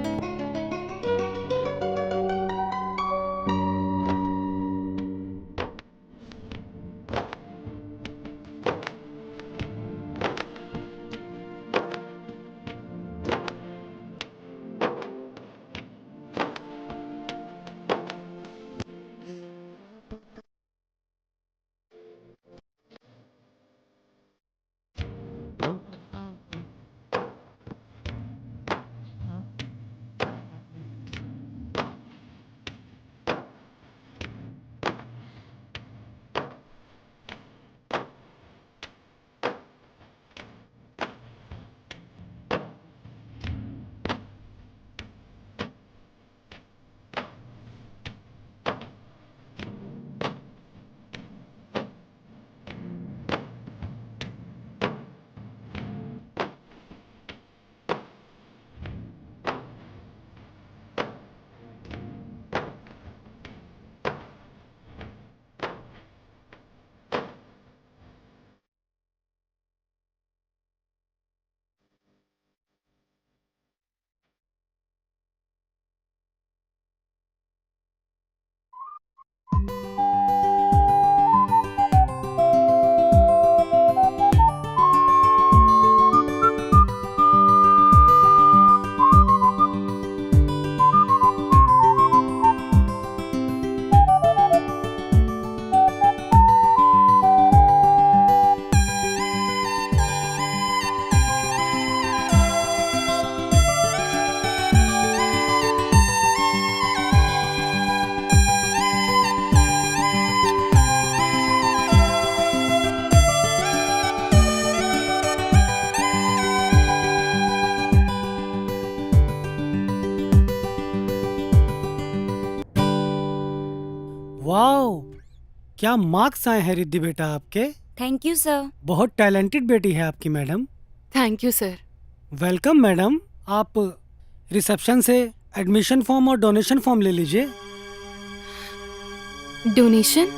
वाओ, क्या मार्क्स आए हैं रिद्धि बेटा आपके।
Thank you sir.
बहुत टैलेंटेड बेटी है आपकी madam.
Thank you sir.
Welcome madam. आप रिसेप्शन से एडमिशन फॉर्म और डोनेशन फॉर्म ले लीजिए।
डोनेशन?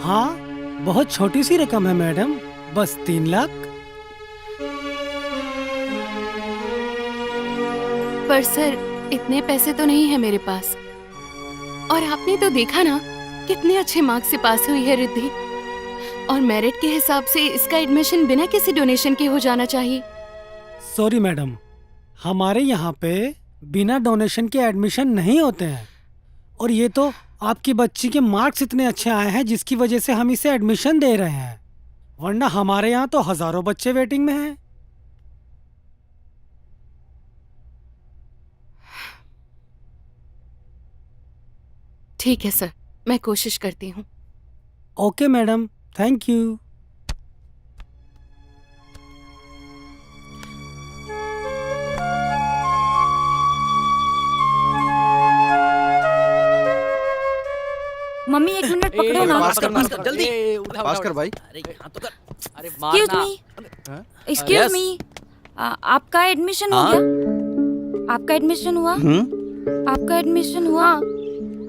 हाँ, बहुत छोटी सी रकम है मैडम, बस 3 लाख।
पर सर इतने पैसे तो नहीं है मेरे पास। और आपने तो देखा ना कितने अच्छे मार्क्स से पास हुई है रिद्धि, और मेरिट के हिसाब से इसका एडमिशन बिना किसी डोनेशन के हो जाना चाहिए।
सॉरी मैडम, हमारे यहाँ पे बिना डोनेशन के एडमिशन नहीं होते हैं। और ये तो आपकी बच्ची के मार्क्स इतने अच्छे आए हैं जिसकी वजह से हम इसे एडमिशन दे रहे हैं, वरना हमारे यहाँ तो हजारों बच्चे वेटिंग में हैं।
ठीक है सर, मैं कोशिश करती हूँ।
Okay madam, thank you.
Mummy 1 minute पकड़ो ना।
पास कर जल्दी।
पास कर भाई।
अरे यहाँ तो कर। अरे
एक्सक्यूज मी, एक्सक्यूज मी, आपका एडमिशन हो गया? आपका एडमिशन हुआ? आपका एडमिशन हुआ?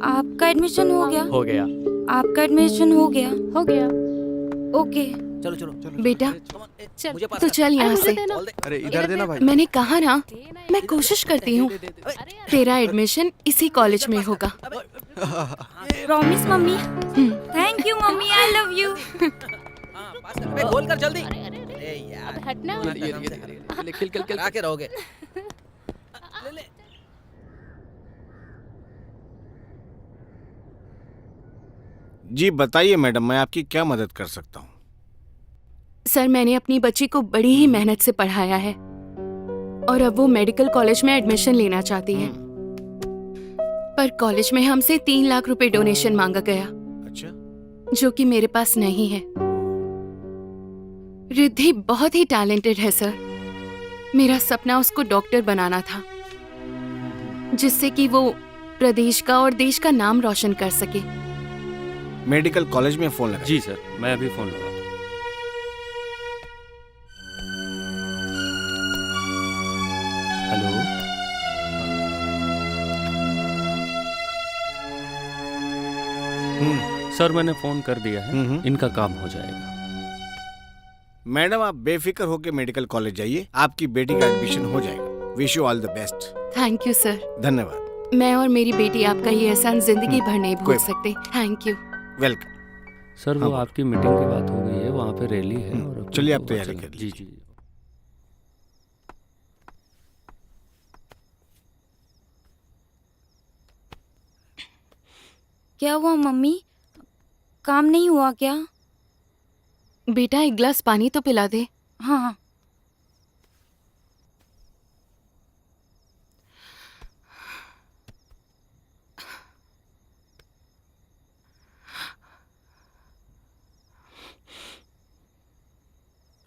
आपका एडमिशन हो गया?
हो गया।
आपका एडमिशन हो गया?
हो गया।
ओके।
चलो चलो चलो।
बेटा
चल
मुझे पास
तू
कर।
चल यहाँ से।
देना।
अरे इधर देना भाई।
मैंने कहा ना, मैं कोशिश करती हूँ। तेरा एडमिशन इसी कॉलेज में होगा।
Promise mummy. Thank you mummy, I love you.
हाँ, पास कर। अबे खोल कर जल्दी। अरे यार
हटना।
खिल आके रहोगे। ले ले।
जी बताइए मैडम, मैं आपकी क्या मदद कर सकता हूँ?
सर, मैंने अपनी बच्ची को बड़ी ही मेहनत से पढ़ाया है और अब वो मेडिकल कॉलेज में एडमिशन लेना चाहती है, पर कॉलेज में हमसे 3 लाख रुपए डोनेशन मांगा गया,
अच्छा।
जो कि मेरे पास नहीं है। रिद्धि बहुत ही टैलेंटेड है सर। मेरा सपना उसको डॉक्टर बनाना था, जिससे कि वो प्रदेश का और देश का नाम रोशन कर सके।
मेडिकल कॉलेज में फोन लगा।
जी सर, मैं अभी फोन लगाता हूँ। हेलो। सर मैंने फोन कर दिया है, इनका काम हो जाएगा।
मैडम आप बेफिक्र होकर मेडिकल कॉलेज जाइए, आपकी बेटी का एडमिशन हो जाएगा। Wish you all the best.
Thank you sir.
धन्यवाद।
मैं और मेरी बेटी आपका ये एहसान जिंदगी भर नहीं भूल
कोई
सकते। Thank you.
वेलकम।
सर वो
हाँ,
आपकी मीटिंग की बात हो गई है, वहाँ पे रैली है और
चलिए आप तैयारी कर
जी जी।
क्या हुआ मम्मी? काम नहीं हुआ क्या?
बेटा 1 गिलास पानी तो पिला दे।
हाँ हाँ।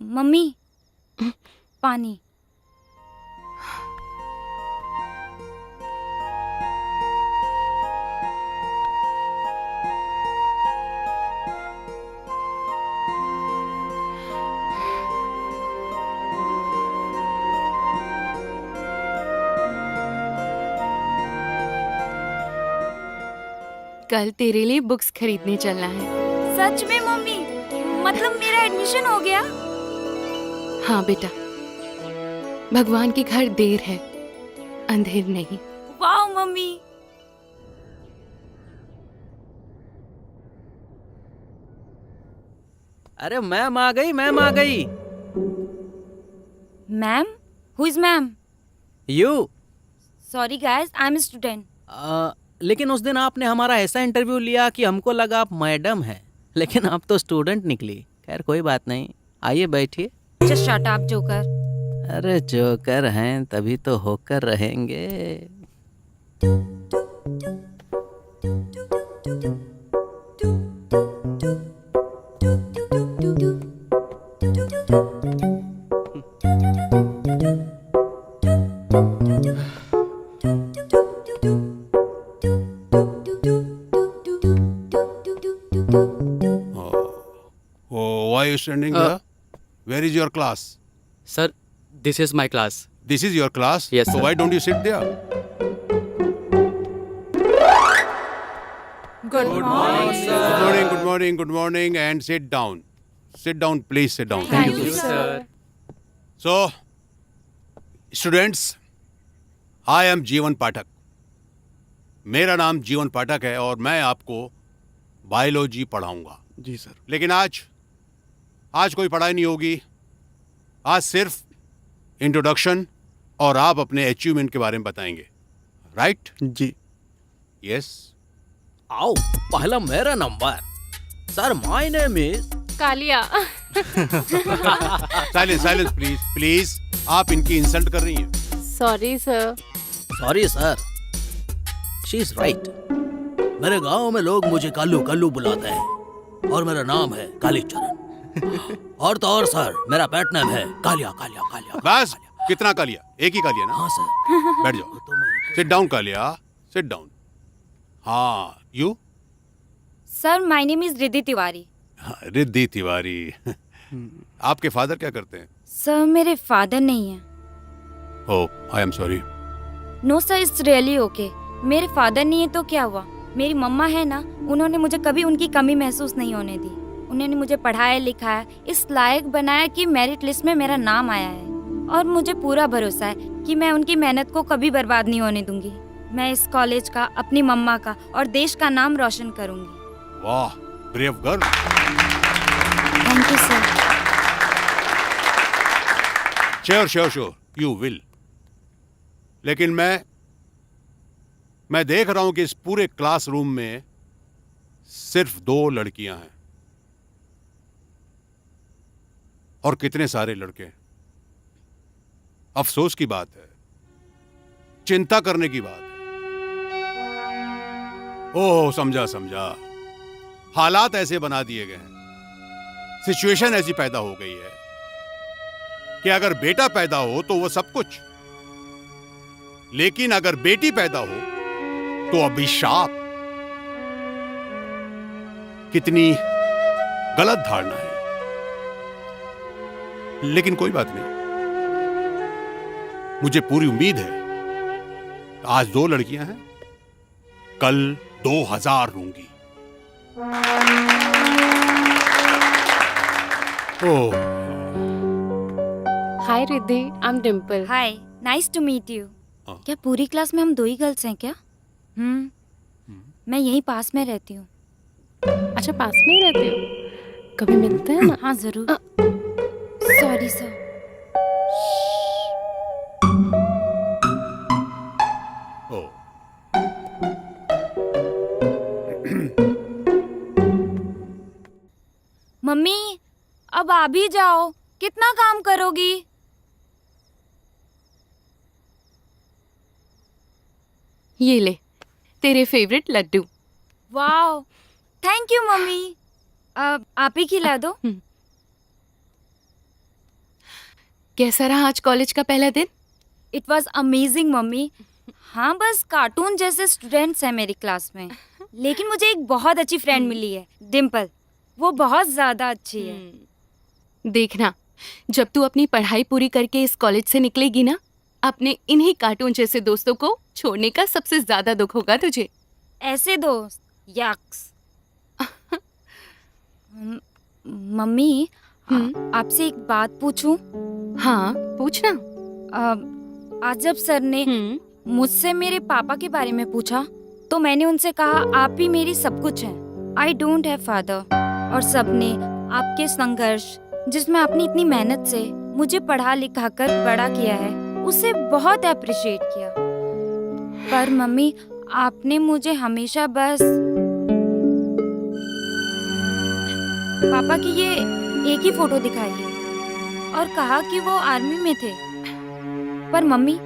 मम्मी पानी।
कल तेरे लिए बुक्स खरीदने चलना है।
सच में मम्मी? मतलब मेरा एडमिशन हो गया?
हाँ बेटा, भगवान के घर देर है, अंधेर नहीं।
वाह मम्मी।
अरे मैम आ गई, मैम आ गई।
Ma'am? Who is ma'am?
You.
Sorry guys, I am student.
लेकिन उस दिन आपने हमारा ऐसा इंटरव्यू लिया कि हमको लगा आप मैडम हैं, लेकिन आप तो स्टूडेंट निकली। खैर कोई बात नहीं, आइए बैठिए।
Just shut up joker.
अरे जोकर हैं तभी तो होकर रहेंगे।
Why are you standing here? Where is your class?
Sir, this is my class.
This is your class?
Yes,
So
sir.
why don't you sit there?
Good morning, sir.
Good morning, good morning, good morning, and sit down. Sit down, please sit down.
Thank you, sir.
So, students, I am जीवन पाठक. मेरा नाम जीवन पाठक है और मैं आपको biology पढ़ाऊंगा।
जी sir.
लेकिन आज कोई पढ़ाई नहीं होगी। आज सिर्फ इंट्रोडक्शन और आप अपने अचीवमेंट के बारे में बताएंगे, राइट?
जी।
यस।
आओ, पहला मेरा number. Sir my name is
Kalia.
Silence silence please please. आप इनकी इंसल्ट कर रही हैं।
Sorry sir.
Sorry sir, she is right. मेरे गांव में लोग मुझे कालू कालू बुलाते हैं और मेरा नाम है कालीचरण। और तो और सर, मेरा पेट नेम है कालिया कालिया कालिया।
बस, कितना कालिया? एक ही कालिया ना?
हाँ सर।
बैठ जाओ। Sit down Kaliya, sit down. हाँ, you?
Sir my name is Riddhi Tiwari.
हाँ, रिद्धि तिवारी। आपके फादर क्या करते हैं?
सर मेरे फादर नहीं है।
Oh, I am sorry.
No sir, it's really okay. मेरे फादर नहीं है तो क्या हुआ, मेरी मम्मा है ना, उन्होंने मुझे कभी उनकी कमी महसूस नहीं होने दी। उन्होंने मुझे पढ़ाया लिखाया, इस लायक बनाया कि मेरिट लिस्ट में मेरा नाम आया है। और मुझे पूरा भरोसा है कि मैं उनकी मेहनत को कभी बर्बाद नहीं होने दूंगी। मैं इस कॉलेज का, अपनी मम्मा का और देश का नाम रोशन करूंगी।
वाह, brave girl.
Thank you sir.
Sure you will. लेकिन मैं देख रहा हूं कि इस पूरे क्लासरूम में सिर्फ 2 लड़कियां हैं और कितने सारे लड़के। अफसोस की बात है, चिंता करने की बात है। ओह, समझा। हालात ऐसे बना दिए गए हैं, सिचुएशन ऐसी पैदा हो गई है कि अगर बेटा पैदा हो तो वो सब कुछ, लेकिन अगर बेटी पैदा हो तो अभिशाप। कितनी गलत धारणा है। लेकिन कोई बात नहीं, मुझे पूरी उम्मीद है आज 2 लड़कियां हैं, कल 2000 होंगी। Oh,
hi Riddhi, I am Dimple.
Hi, nice to meet you.
हाँ।
क्या पूरी क्लास में हम 2 ही गर्ल्स हैं क्या? मैं यहीं पास में रहती हूँ।
अच्छा, पास में ही रहते हो? कभी मिलते हैं ना?
हाँ जरूर। Sorry sir.
ओह,
मम्मी अब आ भी जाओ, कितना काम करोगी?
ये ले तेरे favourite laddoo.
Wow, thank you mummy. अब आप ही खिला दो।
कैसा रहा आज कॉलेज का पहला दिन?
It was amazing mummy. हाँ, बस कार्टून जैसे स्टूडेंट्स हैं मेरी क्लास में, लेकिन मुझे एक बहुत अच्छी फ्रेंड मिली है, डिम्पल। वो बहुत ज्यादा अच्छी है।
देखना, जब तू अपनी पढ़ाई पूरी करके इस कॉलेज से निकलेगी ना, अपने इन्हीं कार्टून जैसे दोस्तों को छोड़ने का सबसे ज्यादा दुख होगा तुझे।
ऐसे दोस्त, यक्स। मम्मी, आपसे एक बात पूछूं?
हाँ, पूछना।
आज जब सर ने मुझसे मेरे पापा के बारे में पूछा तो मैंने उनसे कहा आप ही मेरी सब कुछ हैं। I don't have father. और सबने आपके संघर्ष, जिसमें आपने इतनी मेहनत से मुझे पढ़ा लिखा कर बड़ा किया है, उसे बहुत अप्रिशिएट किया। पर मम्मी, आपने मुझे हमेशा बस पापा की ये एक ही फोटो दिखाई है और कहा कि वो आर्मी में थे। पर मम्मी,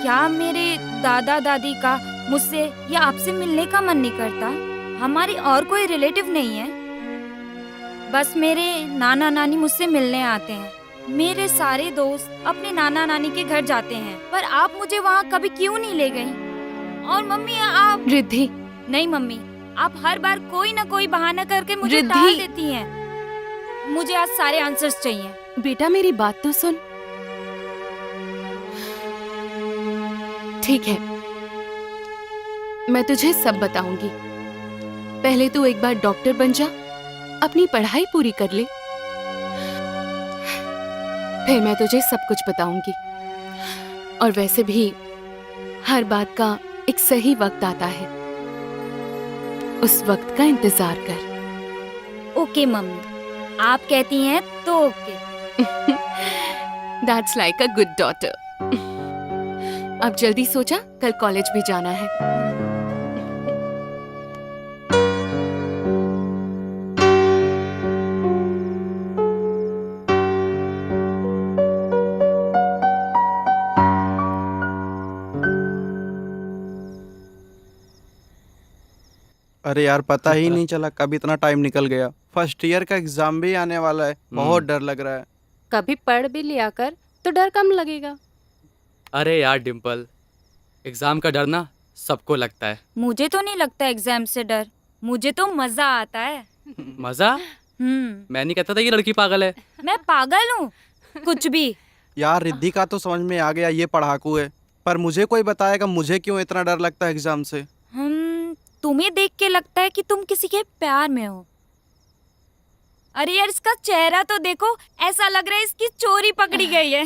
क्या मेरे दादा दादी का मुझसे या आपसे मिलने का मन नहीं करता? हमारी और कोई रिलेटिव नहीं है। बस मेरे नाना नानी मुझसे मिलने आते हैं। मेरे सारे दोस्त अपने नाना नानी के घर जाते हैं, पर आप मुझे वहाँ कभी क्यों नहीं ले गई? और मम्मी, आप
रिद्धि,
नहीं मम्मी, आप हर बार कोई ना कोई बहाना करके मुझे
रिद्धि।
टाल देती हैं। मुझे आज सारे आंसर्स चाहिए।
बेटा मेरी बात तो सुन। ठीक है, मैं तुझे सब बताऊंगी। पहले तू एक बार डॉक्टर बन जा, अपनी पढ़ाई पूरी कर ले, फिर मैं तुझे सब कुछ बताऊंगी। और वैसे भी हर बात का एक सही वक्त आता है, उस वक्त का इंतजार कर।
ओके मम्मी, आप कहती हैं तो okay.
That's like a good daughter. अब जल्दी सो जा, कल कॉलेज भी जाना है।
अरे यार, पता ही नहीं चला कब इतना टाइम निकल गया। फर्स्ट ईयर का एग्जाम भी आने वाला है, बहुत डर लग रहा है।
कभी पढ़ भी लिया कर तो डर कम लगेगा।
अरे यार डिम्पल, एग्जाम का डर ना सबको लगता है।
मुझे तो नहीं लगता एग्जाम से डर। मुझे तो मजा आता है।
मजा? मैं नहीं कहता था कि लड़की पागल है।
मैं पागल हूँ? कुछ भी।
यार रिद्धि का तो समझ में आ गया ये पढ़ाकू है, पर मुझे कोई बताएगा मुझे क्यों इतना डर लगता है एग्जाम से।
तुम्हें देख के लगता है कि तुम किसी के प्यार में हो। अरे यार इसका चेहरा तो देखो, ऐसा लग रहा है इसकी चोरी पकड़ी गई है।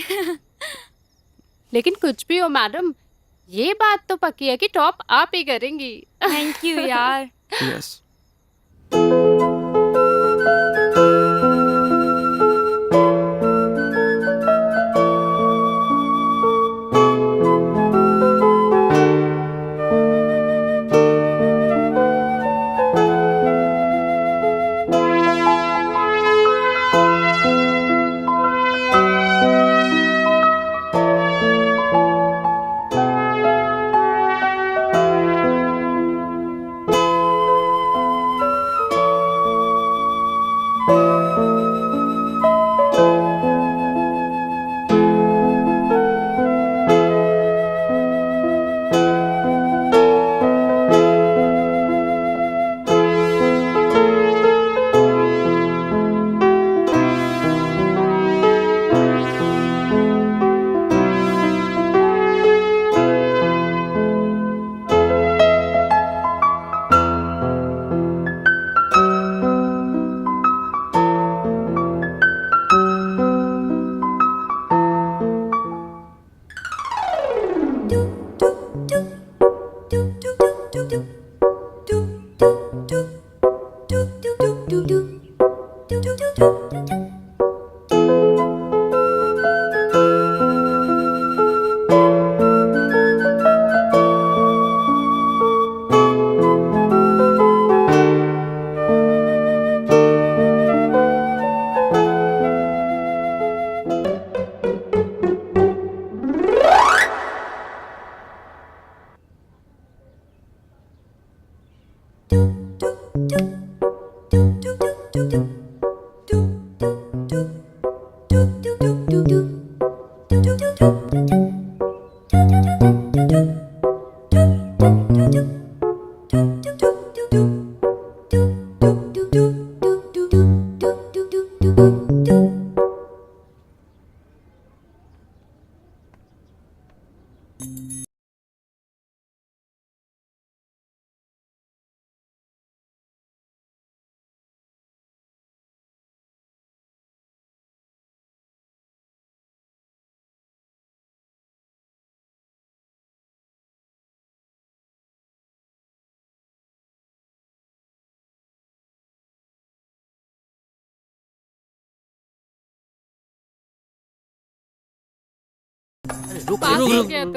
लेकिन कुछ भी हो मैडम, ये बात तो पक्की है कि टॉप आप ही करेंगी।
थैंक यू यार।
यस।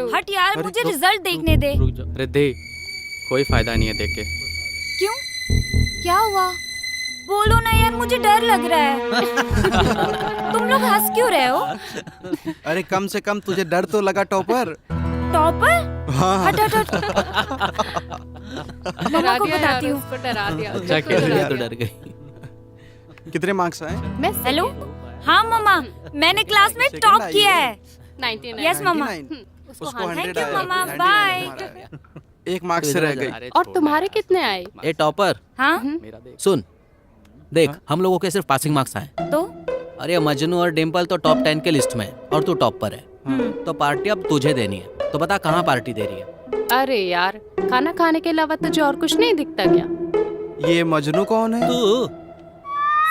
हट यार, मुझे रिजल्ट देखने दे।
रुक जाओ रिद्धि, कोई फायदा नहीं है देख के।
क्यों? क्या हुआ? बोलो ना यार, मुझे डर लग रहा है। तुम लोग हंस क्यों रहे हो?
अरे कम से कम तुझे डर तो लगा टॉपर।
टॉपर?
हाँ।
हट हट हट। मम्मा को बताती हूँ।
डरा दिया।
अच्छा खेल
तो डर गई।
कितने मार्क्स आए?
हेलो, हाँ मम्मा, मैंने क्लास में टॉप किया है।
99।
यस मम्मा।
उसको
थैंक
100
यू
आया।
मम्मा,
99
बाय।
हमारा आया। एक मार्क्स से रह गई।
और तुम्हारे कितने आए?
ए टॉपर,
हाँ
मेरा देख।
सुन देख, हम लोगों के सिर्फ पासिंग मार्क्स आए।
तो
अरे मजनू और डिम्पल तो टॉप 10 के लिस्ट में है और तू टॉप पर है। तो पार्टी अब तुझे देनी है, तो बता कहाँ पार्टी दे रही है?
अरे यार, खाना खाने के अलावा तुझे और कुछ नहीं दिखता क्या?
ये मजनू कौन है?
तू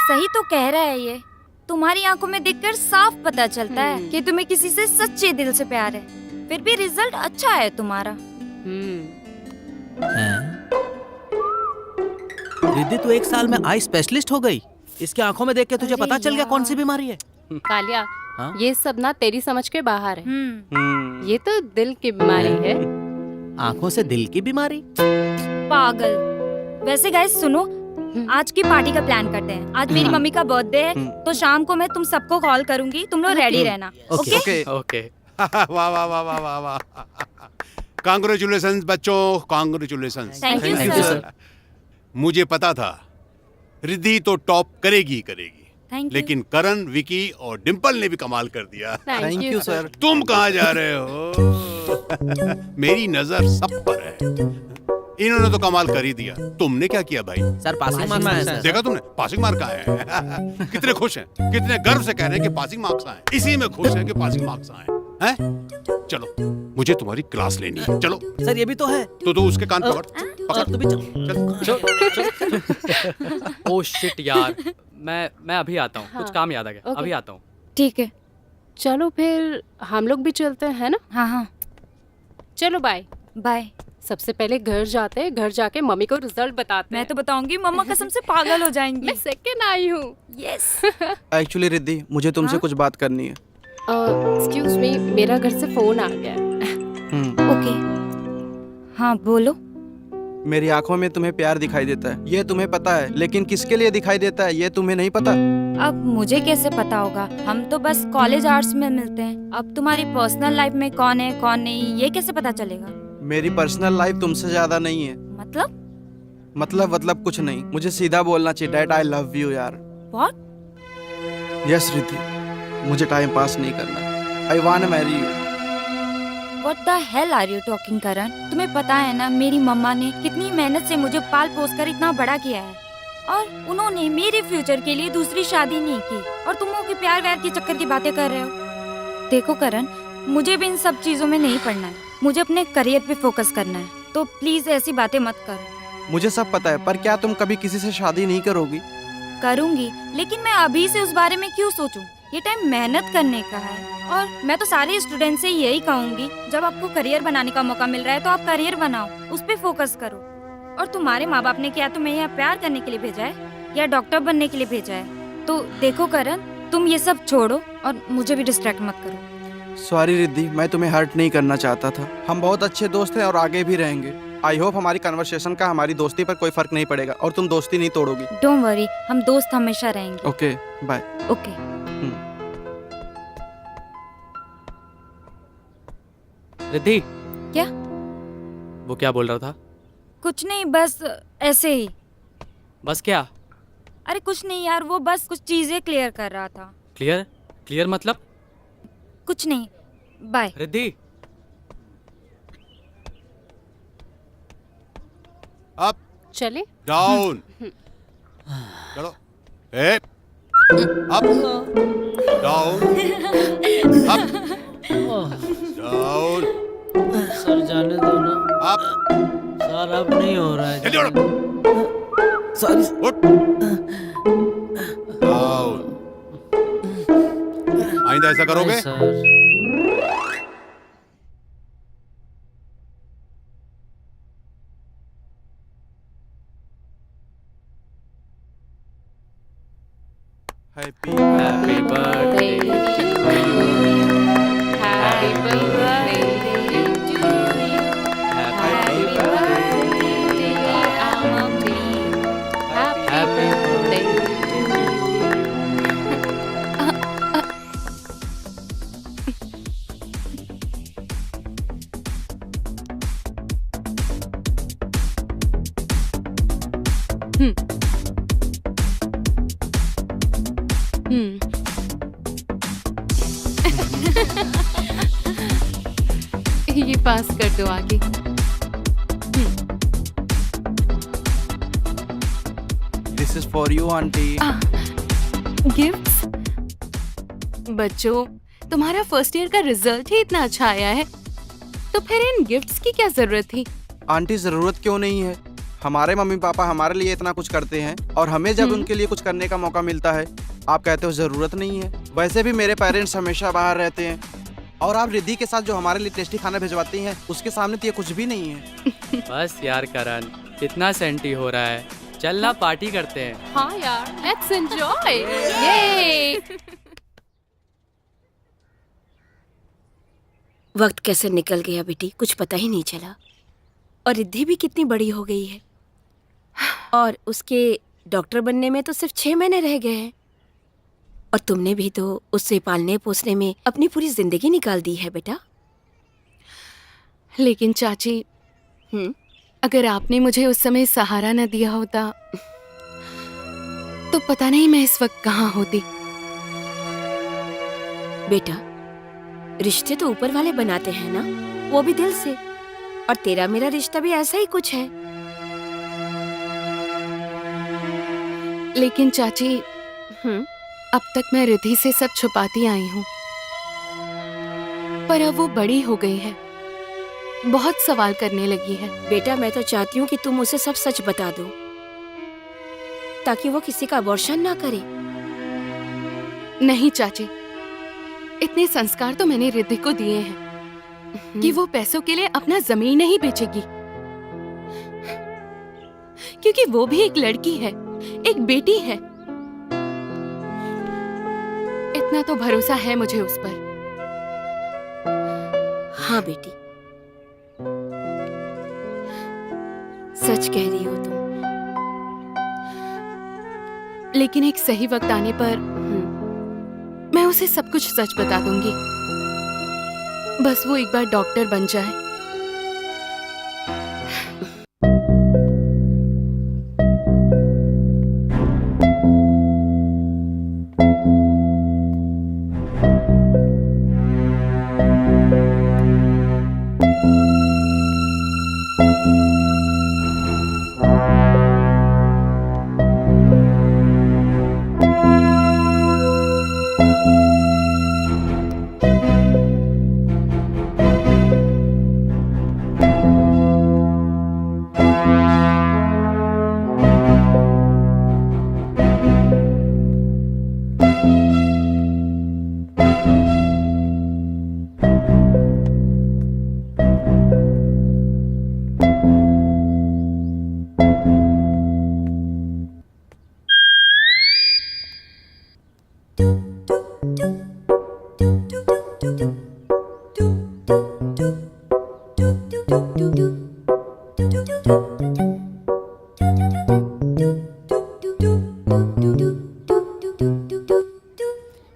सही तो कह रहा है ये। तुम्हारी आंखों में देखकर साफ पता चलता है कि तुम्हें किसी से सच्चे दिल से प्यार है। फिर भी रिजल्ट अच्छा है तुम्हारा।
रिद्धि तू 1 साल में आई स्पेशलिस्ट हो गई। इसके आंखों में देख के तुझे पता चल गया कौन सी बीमारी है।
कालिया,
हाँ?
ये सब ना तेरी समझ के बाहर है। ये तो दिल की बीमारी है।
आंखों से दिल की बीमारी?
पागल। वैसे गाइस सुनो, आज की पार्टी का प्लान करते हैं। आज मेरी मम्मी का बर्थडे है, तो शाम को मैं तुम सबको कॉल करूंगी। तुम लोग रेडी रहना। ओके?
ओके।
वाह वाह वाह वाह वाह वाह। कांग्रेचुलेशंस बच्चों, कांग्रेचुलेशंस।
Thank you sir.
मुझे पता था रिद्धि तो टॉप करेगी करेगी,
थैंक यू।
लेकिन करण, विकी और डिम्पल ने भी कमाल कर दिया।
Thank you sir.
तुम कहाँ जा रहे हो? मेरी नजर सब पर है। इन्होंने तो कमाल कर ही दिया। तुमने क्या किया भाई?
सर पासिंग मार्क्स आए सर।
देखा तुमने पासिंग मार्क आए हैं। कितने खुश हैं, कितने गर्व से कह रहे हैं कि पासिंग मार्क्स आए। इसी में खुश हैं कि पासिंग मार्क्स आए हैं। चलो मुझे तुम्हारी क्लास लेनी है, चलो।
सर ये भी तो है।
तो उसके कान पकड़
तू भी चल।
ओ शिट यार, मैं अभी आता हूँ। कुछ काम याद आ गया, अभी आता हूँ।
ठीक है, चलो फिर हम लोग भी चलते हैं ना।
हाँ हाँ
चलो बाय
बाय।
सबसे पहले घर जाते हैं, घर जाके मम्मी को रिजल्ट बताते हैं।
मैं तो बताऊंगी, मम्मा कसम से पागल हो जाएंगी।
मैं सेकंड आई हूँ।
यस।
एक्चुअली रिद्धि, मुझे तुमसे कुछ बात करनी है।
एक्सक्यूज मी, मेरा घर से फोन आ गया है।
ओके हाँ बोलो।
मेरी आंखों में तुम्हें प्यार दिखाई देता है, ये तुम्हें पता है, लेकिन किसके लिए दिखाई देता है ये तुम्हें नहीं पता।
अब मुझे कैसे पता होगा? हम तो बस कॉलेज आवर्स में मिलते हैं। अब तुम्हारी पर्सनल लाइफ में कौन है कौन नहीं ये कैसे पता चलेगा?
मेरी पर्सनल लाइफ तुमसे ज्यादा नहीं है। मतलब कुछ नहीं, मुझे सीधा बोलना चाहिए। डैड आई लव यू यार।
व्हाट?
यस रिद्धि, मुझे टाइम पास नहीं करना। I want to marry you.
What the hell are you talking Karan? तुम्हें पता है ना मेरी मम्मा ने कितनी मेहनत से मुझे पाल पोस कर इतना बड़ा किया है, और उन्होंने मेरे फ्यूचर के लिए दूसरी शादी नहीं की, और तुम लोग के प्यार व्यार के चक्कर की बातें कर रहे हो। देखो करण, मुझे भी इन सब चीजों में नहीं पड़ना है, मुझे अपने करियर पे फोकस करना है, तो प्लीज ऐसी बातें मत करो।
मुझे सब पता है, पर क्या तुम कभी किसी से शादी नहीं करोगी?
करूंगी, लेकिन मैं अभी से उस बारे में क्यों सोचूं? ये टाइम मेहनत करने का है, और मैं तो सारे स्टूडेंट से यही कहूंगी, जब आपको करियर बनाने का मौका मिल रहा है तो आप करियर बनाओ, उस पे फोकस करो। और तुम्हारे माँ बाप ने क्या तुम्हें यहाँ प्यार करने के लिए भेजा है या डॉक्टर बनने के लिए भेजा है? तो देखो करण, तुम ये सब छोड़ो और मुझे भी डिस्ट्रैक्ट मत करो।
सॉरी रिद्धि, मैं तुम्हें हर्ट नहीं करना चाहता था। हम बहुत अच्छे दोस्त हैं और आगे भी रहेंगे। आई होप हमारी कन्वर्सेशन का हमारी दोस्ती पर कोई फर्क नहीं पड़ेगा और तुम दोस्ती नहीं तोड़ोगी।
डोंट वरी, हम दोस्त हमेशा रहेंगे।
Okay bye.
ओके।
रिद्धि,
क्या?
वो क्या बोल रहा था?
कुछ नहीं, बस ऐसे ही।
बस क्या?
अरे कुछ नहीं यार, वो बस कुछ चीजें क्लियर कर रहा था।
क्लियर मतलब?
कुछ नहीं, बाय।
रिद्धि,
अप
चले
डाउन, चलो। Up down, up down.
Sir जाने दो ना।
अप
सर अब नहीं हो रहा है।
जल्दी उठ।
सॉरी।
उठ। डाउन। आइंदा ऐसा करोगे?
Sir
happy
birthday to you.
Happy birthday to you. Happy birthday अमंगली। हैप्पी बर्थडे टू ये पास कर दो आगे।
This is for you aunty.
Gifts? बच्चों, तुम्हारा फर्स्ट ईयर का रिजल्ट ही इतना अच्छा आया है, तो फिर इन गिफ्ट्स की क्या जरूरत थी?
आंटी जरूरत क्यों नहीं है? हमारे मम्मी पापा हमारे लिए इतना कुछ करते हैं और हमें जब उनके लिए कुछ करने का मौका मिलता है आप कहते हो जरूरत नहीं है। वैसे भी मेरे पेरेंट्स हमेशा बाहर रहते हैं, और आप रिद्धि के साथ जो हमारे लिए टेस्टी खाना भिजवाती हैं उसके सामने तो ये कुछ भी नहीं है।
बस यार करण, कितना सेंटी हो रहा है, चल ना पार्टी करते हैं।
हाँ यार, लेट्स एंजॉय। ये
वक्त कैसे निकल गया बेटी, कुछ पता ही नहीं चला। और रिद्धि भी कितनी बड़ी हो गई है, और उसके डॉक्टर बनने में तो सिर्फ 6 महीने रह गए हैं, और तुमने भी तो उससे पालने पोसने में अपनी पूरी जिंदगी निकाल दी है बेटा।
लेकिन चाची, अगर आपने मुझे उस समय सहारा न दिया होता तो पता नहीं मैं इस वक्त कहाँ होती।
बेटा, रिश्ते तो ऊपर वाले बनाते हैं ना, वो भी दिल से। और तेरा मेरा रिश्ता भी ऐसा ही कुछ है।
लेकिन चाची, अब तक मैं रिद्धि से सब छुपाती आई हूँ, पर अब वो बड़ी हो गई है, बहुत सवाल करने लगी है।
बेटा, मैं तो चाहती हूँ कि तुम उसे सब सच बता दो, ताकि वो किसी का अबॉर्शन ना करे।
नहीं चाची, इतने संस्कार तो मैंने रिद्धि को दिए हैं कि वो पैसों के लिए अपना जमीन नहीं बेचेगी, क्योंकि वो भी एक लड़की है, एक बेटी है। इतना तो भरोसा है मुझे उस पर।
हाँ बेटी, सच कह रही हो तुम।
लेकिन एक सही वक्त आने पर मैं उसे सब कुछ सच बता दूंगी। बस वो एक बार डॉक्टर बन जाए।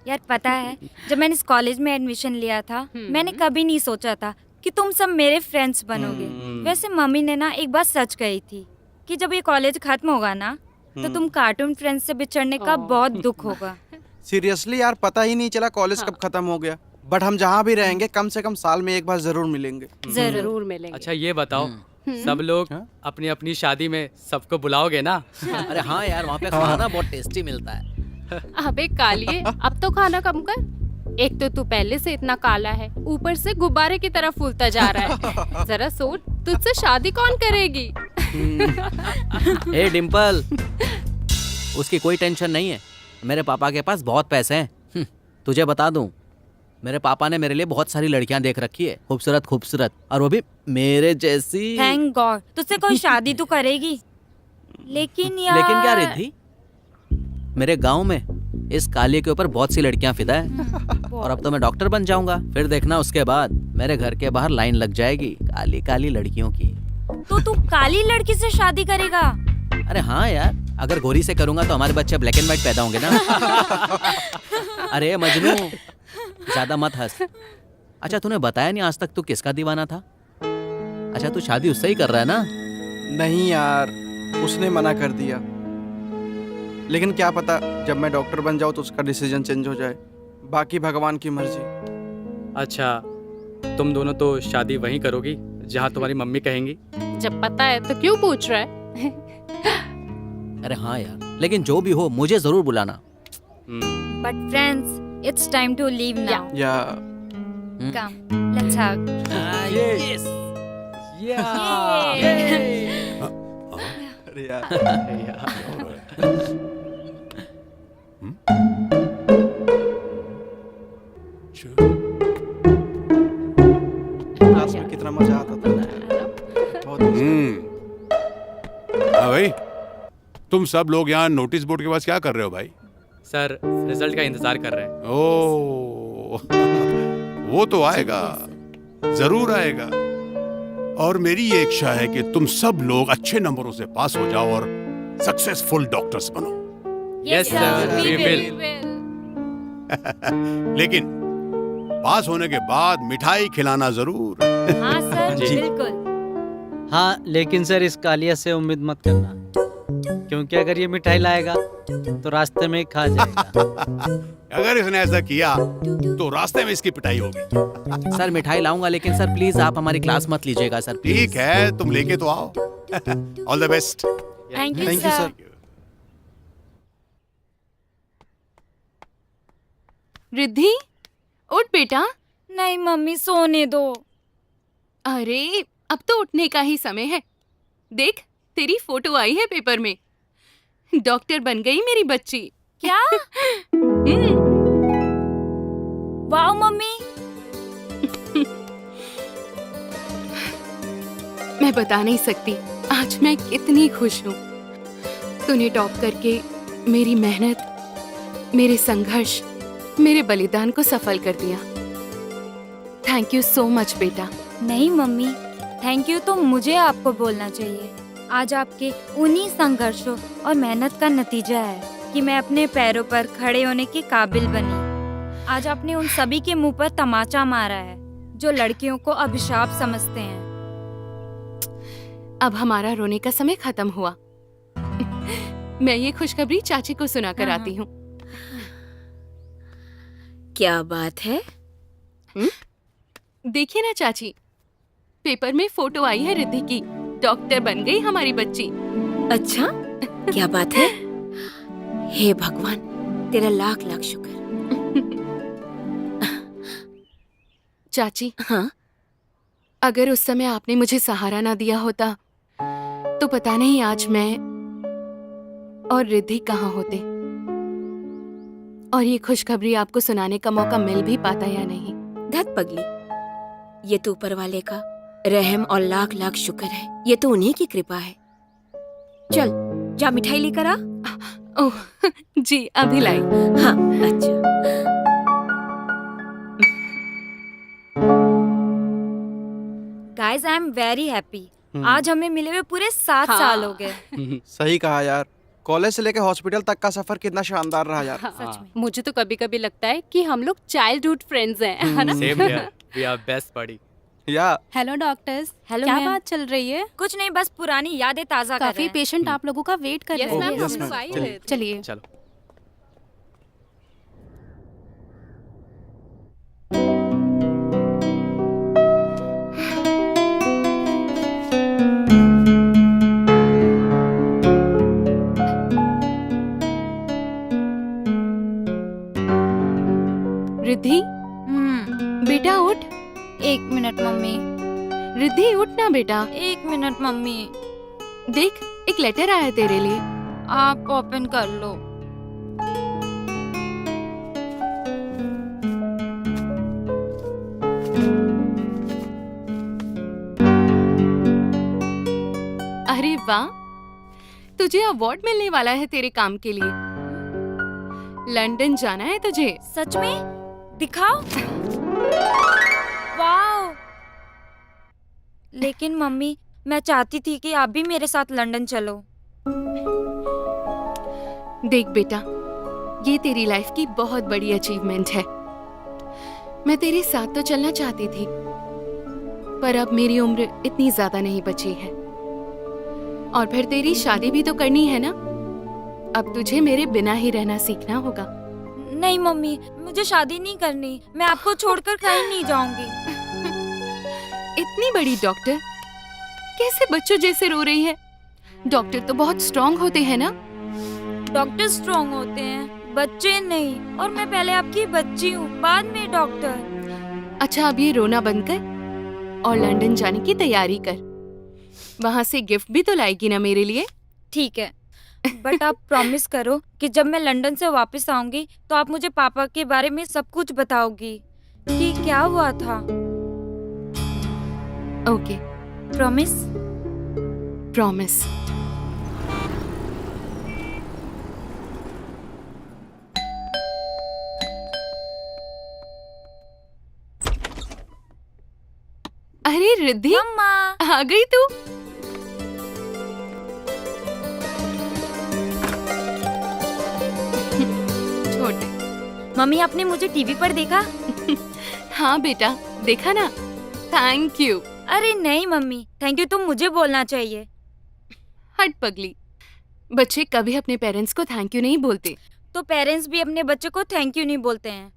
यार पता है, जब मैंने इस कॉलेज में एडमिशन लिया था, मैंने कभी नहीं सोचा था कि तुम सब मेरे फ्रेंड्स बनोगे। वैसे मम्मी ने ना एक बात सच कही थी कि जब ये कॉलेज खत्म होगा ना, तो तुम कार्टून फ्रेंड्स से बिछड़ने का बहुत दुख होगा।
सीरियसली यार, पता ही नहीं चला कॉलेज कब खत्म हो गया। बट हम जहाँ भी रहेंगे कम से कम साल में एक बार जरूर मिलेंगे।
जरूर मिलेंगे।
अच्छा ये बताओ, सब लोग अपनी अपनी शादी में सबको बुलाओगे ना?
अरे हाँ यार, वहाँ पे खाना बहुत टेस्टी मिलता है।
अबे कालिए, अब तो खाना कम कर। एक तो तू पहले से इतना काला है, ऊपर से गुब्बारे की तरफ फूलता जा रहा है। जरा सोच, तुझसे शादी कौन करेगी?
ए डिम्पल, उसकी कोई टेंशन नहीं है। मेरे पापा के पास बहुत पैसे हैं। तुझे बता दूं, मेरे पापा ने मेरे लिए बहुत सारी लड़कियां देख रखी है, खूबसूरत खूबसूरत, और वो भी मेरे जैसी।
थैंक गॉड, तुझसे कोई शादी तो करेगी। लेकिन यार,
लेकिन क्या रिद्धि, मेरे गांव में इस काली के ऊपर बहुत सी लड़कियां फिदा है। और अब तो मैं डॉक्टर बन जाऊंगा, फिर देखना उसके बाद मेरे घर के बाहर लाइन लग जाएगी काली काली लड़कियों की।
तो तू काली लड़की से शादी करेगा?
अरे हाँ यार, अगर गोरी से करूंगा तो हमारे बच्चे ब्लैक एंड व्हाइट पैदा होंगे ना। अरे मजनू, ज्यादा मत हंस। अच्छा तूने बताया नहीं आज तक तू किसका दीवाना था? अच्छा तू शादी उससे ही कर रहा है ना?
नहीं यार, उसने मना कर दिया। लेकिन क्या पता जब मैं डॉक्टर बन जाऊँ तो उसका डिसीजन चेंज हो जाए। बाकी भगवान की मर्जी।
अच्छा, तुम दोनों तो शादी वहीं करोगी जहाँ तुम्हारी मम्मी कहेंगी?
जब पता है तो क्यों पूछ रहा है?
अरे हाँ यार, लेकिन जो भी हो मुझे जरूर बुलाना।
But friends, it's time to leave now.
या
कम, लेट्स हग।
यस।
अरे यार। क्लास में कितना मजा आता था। बहुत
हाँ भाई, तुम सब लोग यहाँ नोटिस बोर्ड के पास क्या कर रहे हो भाई?
सर, रिजल्ट का इंतजार कर रहे हैं।
ओ, वो तो आएगा, जरूर आएगा। और मेरी ये इच्छा है कि तुम सब लोग अच्छे नंबरों से पास हो जाओ और सक्सेसफुल डॉक्टर्स बनो।
Yes sir, we will.
लेकिन पास होने के बाद मिठाई खिलाना जरूर।
हाँ सर, बिल्कुल।
हाँ लेकिन सर, इस कालिया से उम्मीद मत करना, क्योंकि अगर ये मिठाई लाएगा तो रास्ते में ही खा जाएगा।
अगर इसने ऐसा किया तो रास्ते में इसकी पिटाई होगी।
सर मिठाई लाऊंगा, लेकिन सर प्लीज आप हमारी क्लास मत लीजिएगा सर, प्लीज।
ठीक है, तुम लेके तो आओ। All the best.
Thank you sir.
Riddhi, उठ बेटा।
नहीं मम्मी, सोने दो।
अरे अब तो उठने का ही समय है। देख, तेरी फोटो आई है पेपर में। डॉक्टर बन गई मेरी बच्ची।
क्या? वाह मम्मी।
मैं बता नहीं सकती आज मैं कितनी खुश हूँ। तूने टॉप करके मेरी मेहनत, मेरे संघर्ष, मेरे बलिदान को सफल कर दिया। थैंक यू सो मच बेटा।
नहीं मम्मी, थैंक यू तो मुझे आपको बोलना चाहिए। आज आपके उन्हीं संघर्षों और मेहनत का नतीजा है कि मैं अपने पैरों पर खड़े होने के काबिल बनी। आज आपने उन सभी के मुंह पर तमाचा मारा है जो लड़कियों को अभिशाप समझते हैं।
अब हमारा रोने का समय खत्म हुआ। मैं ये खुशखबरी चाची को सुनाकर आती हूँ।
क्या बात है?
देखिए ना चाची, पेपर में फोटो आई है रिद्धि की। डॉक्टर बन गई हमारी बच्ची।
अच्छा, क्या बात है? हे भगवान, तेरा लाख लाख शुक्र।
चाची,
हाँ?
अगर उस समय आपने मुझे सहारा ना दिया होता तो पता नहीं आज मैं और रिद्धि कहाँ होते, और ये खुशखबरी आपको सुनाने का मौका मिल भी पाता या नहीं।
धत पगली, ये तो ऊपर वाले का रहम और लाख लाख शुक्र है। ये तो उन्हीं की कृपा है। चल जा मिठाई लेकर आ।
ओह जी, अभी लाई।
हाँ, अच्छा।
Guys, I am very happy. आज हमें मिले हुए पूरे 7 साल हो गए।
सही कहा यार, कॉलेज से लेकर हॉस्पिटल तक का सफर कितना शानदार रहा यार।
सच में। मुझे तो कभी कभी लगता है कि हम लोग चाइल्डहुड फ्रेंड्स हैं, है ना?
Same here, we are best buddy.
या
हेलो डॉक्टर्स,
हेलो
क्या
मैम।
बात चल रही है?
कुछ नहीं, बस पुरानी यादें ताजा कर रहे
काफी
हैं।
पेशेंट आप लोगों का वेट कर रहे
Yes,
हैं।
ma'am. चलिए।
चलिए।
चलो।
रिद्धि, बेटा उठ।
1 मिनट मम्मी।
रिद्धि उठ ना बेटा।
1 मिनट मम्मी।
देख, एक लेटर आया तेरे लिए।
आप ओपन कर लो।
अरे वाह, तुझे अवार्ड मिलने वाला है तेरे काम के लिए। लंदन जाना है तुझे।
सच में? दिखाओ। वाओ। लेकिन मम्मी, मैं चाहती थी कि आप भी मेरे साथ लंदन चलो।
देख बेटा, ये तेरी लाइफ की बहुत बड़ी अचीवमेंट है। मैं तेरे साथ तो चलना चाहती थी, पर अब मेरी उम्र इतनी ज्यादा नहीं बची है, और फिर तेरी शादी भी तो करनी है ना। अब तुझे मेरे बिना ही रहना सीखना होगा।
नहीं मम्मी, मुझे शादी नहीं करनी। मैं आपको छोड़कर कहीं नहीं जाऊंगी।
इतनी बड़ी डॉक्टर कैसे बच्चों जैसे रो रही है? डॉक्टर तो बहुत स्ट्रांग होते हैं ना।
डॉक्टर स्ट्रांग होते हैं, बच्चे नहीं। और मैं पहले आपकी बच्ची हूँ, बाद में डॉक्टर।
अच्छा, अब ये रोना बंद कर और लंदन जाने की तैयारी कर। वहाँ से गिफ्ट भी तो लाएगी ना मेरे लिए।
ठीक है, बट आप प्रॉमिस करो कि जब मैं लंदन से वापस आऊंगी तो आप मुझे पापा के बारे में सब कुछ बताओगी कि क्या हुआ था।
Okay,
promise?
प्रॉमिस। अरे रिद्धि,
मम्मा।
आ गई तू। छोटे।
मम्मी, आपने मुझे टीवी पर देखा?
हाँ बेटा, देखा ना। Thank you.
अरे नहीं मम्मी, थैंक यू तो मुझे बोलना चाहिए।
हट पगली, बच्चे कभी अपने पेरेंट्स को थैंक यू नहीं बोलते।
तो पेरेंट्स भी अपने बच्चे को थैंक यू नहीं बोलते हैं।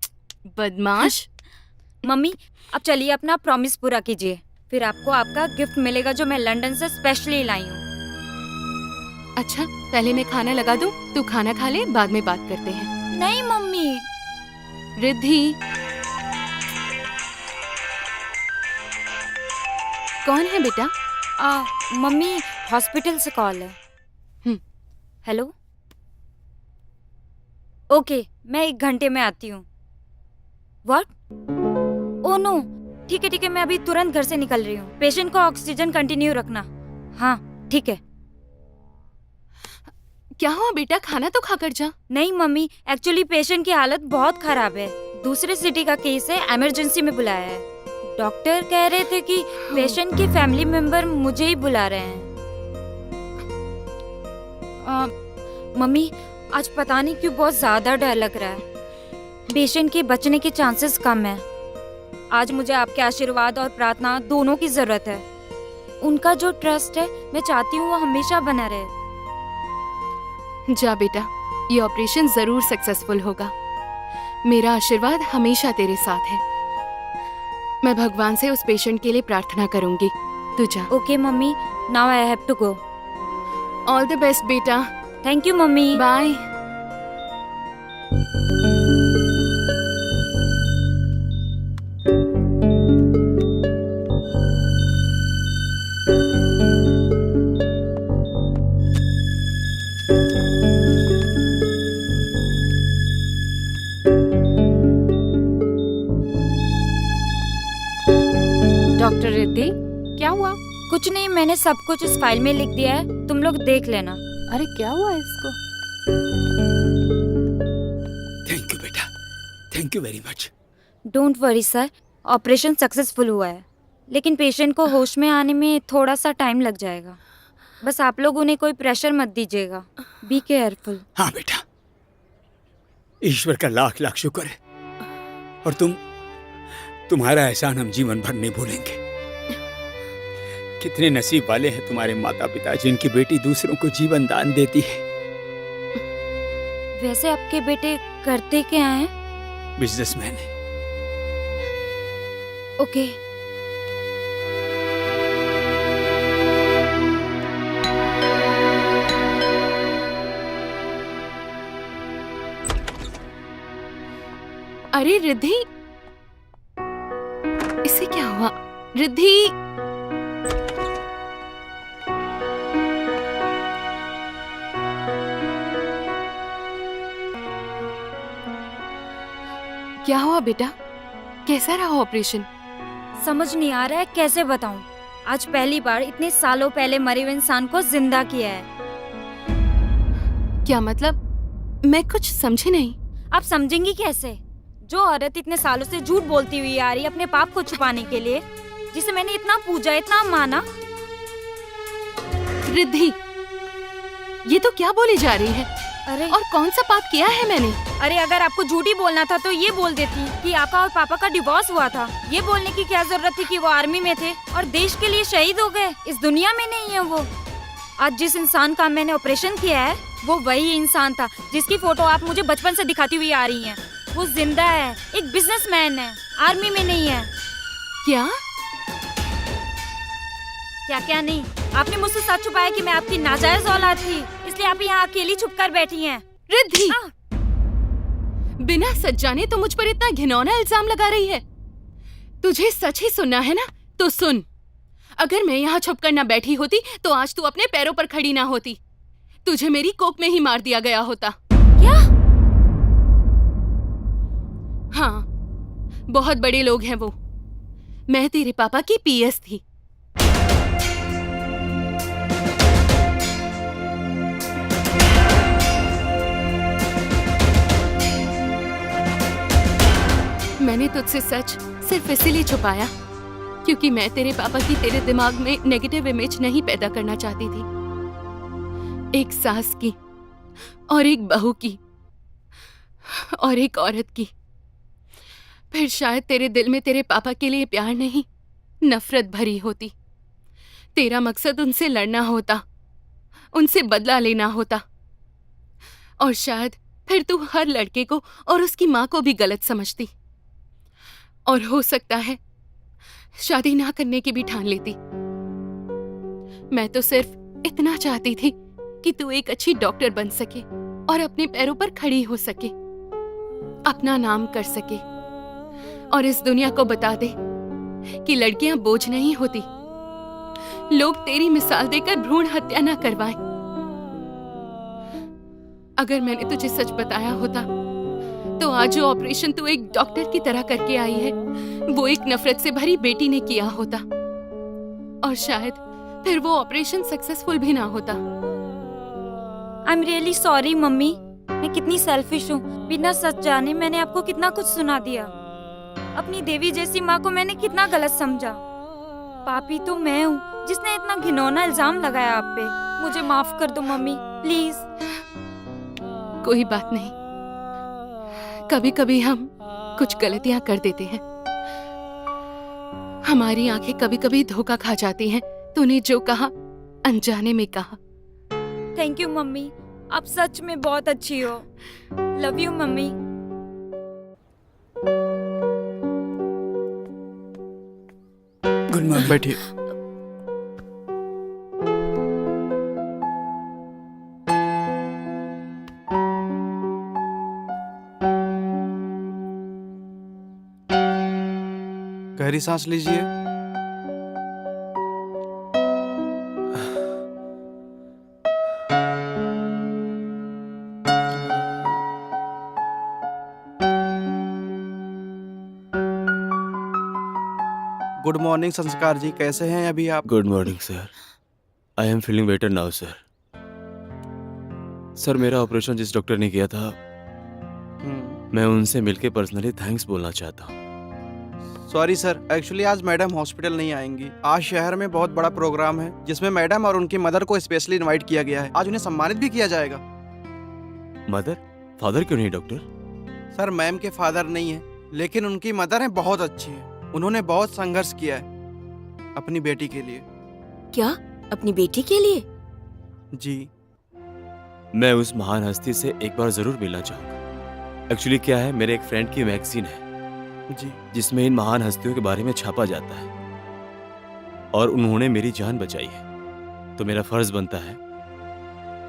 बदमाश।
मम्मी अब चलिए अपना प्रॉमिस पूरा कीजिए, फिर आपको आपका गिफ्ट मिलेगा जो मैं लंदन से स्पेशली लाई हूँ।
अच्छा पहले मैं खाना लगा दूं, तू खाना खा ले, बाद में बात करते हैं।
नहीं मम्मी।
रिद्धि। कौन है बेटा?
मम्मी हॉस्पिटल से कॉल है। हेलो। ओके मैं 1 घंटे में आती हूँ। व्हाट? ओह नो, ठीक है मैं अभी तुरंत घर से निकल रही हूँ। पेशेंट को ऑक्सीजन कंटिन्यू रखना। हाँ ठीक है।
क्या हुआ बेटा, खाना तो खाकर जा।
नहीं मम्मी, एक्चुअली पेशेंट की हालत बहुत खराब है, दूसरे सिटी का केस है, इमरजेंसी में बुलाया है। डॉक्टर कह रहे थे कि पेशेंट के फैमिली मेंबर मुझे ही बुला रहे हैं। मम्मी आज पता नहीं क्यों बहुत ज्यादा डर लग रहा है। पेशेंट के बचने के चांसेस कम है। आज मुझे आपके आशीर्वाद और प्रार्थना दोनों की जरूरत है। उनका जो ट्रस्ट है मैं चाहती हूँ वो हमेशा बना रहे।
जा बेटा, ये ऑपरेशन जरूर सक्सेसफुल होगा। मेरा आशीर्वाद हमेशा तेरे साथ है। मैं भगवान से उस पेशेंट के लिए प्रार्थना करूंगी। तू जा।
Okay mummy, now I have to go.
All the best बेटा।
Thank you mummy.
Bye.
Doctor Riddhi, क्या हुआ?
कुछ नहीं, मैंने सब कुछ इस फाइल में लिख दिया है, तुम लोग देख लेना।
अरे क्या हुआ इसको?
थैंक यू बेटा, thank you very much.
Don't worry sir, operation successful हुआ है, लेकिन पेशेंट को होश में आने में थोड़ा सा टाइम लग जाएगा। बस आप लोग उन्हें कोई प्रेशर मत दीजिएगा। Be careful.
हाँ बेटा, ईश्वर का लाख लाख शुक्र है, और तुम्हारा एहसान हम जीवन भर नहीं भूलेंगे। कितने नसीब वाले हैं तुम्हारे माता पिता जिनकी बेटी दूसरों को जीवन दान देती है।
वैसे आपके बेटे करते क्या हैं?
बिजनेसमैन है।
ओके।
अरे रिद्धि, इसे क्या हुआ? रिद्धि, क्या हुआ बेटा? कैसा रहा ऑपरेशन?
समझ नहीं आ रहा है कैसे बताऊं। आज पहली बार इतने सालों पहले मरे हुए इंसान को जिंदा किया है।
क्या मतलब? मैं कुछ समझी नहीं।
आप समझेंगी कैसे? जो औरत इतने सालों से झूठ बोलती हुई आ रही है अपने पाप को छुपाने के लिए, जिसे मैंने इतना पूजा, इतना माना।
रिद्धि, ये तो क्या बोली जा रही है?
अरे
और कौन सा पाप किया है मैंने?
अरे अगर आपको झूठी बोलना था तो ये बोल देती कि आपका और पापा का डिवोर्स हुआ था। ये बोलने की क्या जरूरत थी कि वो आर्मी में थे और देश के लिए शहीद हो गए। इस दुनिया में नहीं है वो। आज जिस इंसान का मैंने ऑपरेशन किया है वो वही इंसान था जिसकी फोटो आप मुझे बचपन से दिखाती हुई आ रही हैं। वो जिंदा है, एक बिजनेसमैन है, आर्मी में नहीं है।
क्या?
क्या नहीं, आपने मुझसे सच छुपाया कि मैं आपकी नाजायज औलाद थी, इसलिए आप यहाँ अकेली छुप कर बैठी हैं।
रिद्धि, बिना सच जाने तो मुझ पर इतना घिनौना इल्जाम लगा रही है। तुझे सच ही सुनना है ना, तो सुन। अगर मैं यहाँ छुप कर न बैठी होती तो आज तू अपने पैरों पर खड़ी ना होती। तुझे मेरी कोख में ही मार दिया गया होता।
क्या?
हाँ, बहुत बड़े लोग हैं वो। मैं तेरे पापा की पीएस थी। मैंने तुझसे सच सिर्फ इसीलिए छुपाया क्योंकि मैं तेरे पापा की तेरे दिमाग में नेगेटिव इमेज नहीं पैदा करना चाहती थी। एक सास की और एक बहू की और एक औरत की। फिर शायद तेरे दिल में तेरे पापा के लिए प्यार नहीं, नफरत भरी होती। तेरा मकसद उनसे लड़ना होता उनसे बदला लेना होता। और शायद फिर तू हर लड़के को और उसकी माँ को भी गलत समझती, और हो सकता है शादी ना करने की भी ठान लेती। मैं तो सिर्फ इतना चाहती थी कि तू एक अच्छी डॉक्टर बन सके और अपने पैरों पर खड़ी हो सके, अपना नाम कर सके, और इस दुनिया को बता दे कि लड़कियां बोझ नहीं होती। लोग तेरी मिसाल देकर भ्रूण हत्या ना करवाएं। अगर मैंने तुझे सच बताया होता तो आज जो ऑपरेशन तू एक डॉक्टर की तरह करके आई है वो एक नफरत से भरी बेटी ने किया होता, और शायद फिर वो ऑपरेशन सक्सेसफुल भी ना होता।
I am really sorry mummy, मैं कितनी सेल्फिश हूँ। बिना सच जाने मैंने आपको कितना कुछ सुना दिया। अपनी देवी जैसी माँ को मैंने कितना गलत समझा। पापी तो मैं हूँ जिसने इतना घिनौना इल्जाम लगाया आप पे। मुझे माफ कर दो मम्मी, प्लीज।
कोई बात नहीं, कभी कभी हम कुछ गलतियां कर देते हैं। हमारी आंखें कभी कभी धोखा खा जाती हैं। तूने जो कहा अनजाने में कहा।
थैंक यू मम्मी, आप सच में बहुत अच्छी हो। Love you mummy.
Good morning.
बैठिए। गहरी सांस लीजिए। गुड मॉर्निंग संस्कार जी, कैसे हैं अभी आप?
Good morning sir, I am feeling better now sir. Sir मेरा ऑपरेशन जिस डॉक्टर ने किया था मैं उनसे मिलके पर्सनली थैंक्स बोलना चाहता हूँ।
सॉरी सर, एक्चुअली आज मैडम हॉस्पिटल नहीं आएंगी। आज शहर में बहुत बड़ा प्रोग्राम है जिसमें मैडम और उनकी मदर को स्पेशली इनवाइट किया गया है। आज उन्हें सम्मानित भी किया जाएगा।
मदर? फादर क्यों नहीं डॉक्टर?
सर मैम के फादर नहीं है लेकिन उनकी मदर है, बहुत अच्छी है। उन्होंने बहुत संघर्ष किया है अपनी बेटी के लिए।
क्या? अपनी बेटी के लिए?
जी।
मैं उस महान हस्ती से एक बार जरूर मिलना चाहूंगा। एक्चुअली क्या है, मेरे एक फ्रेंड की मैगजीन है
जी,
जिसमें इन महान हस्तियों के बारे में छापा जाता है और उन्होंने मेरी जान बचाई है। तो मेरा फर्ज बनता है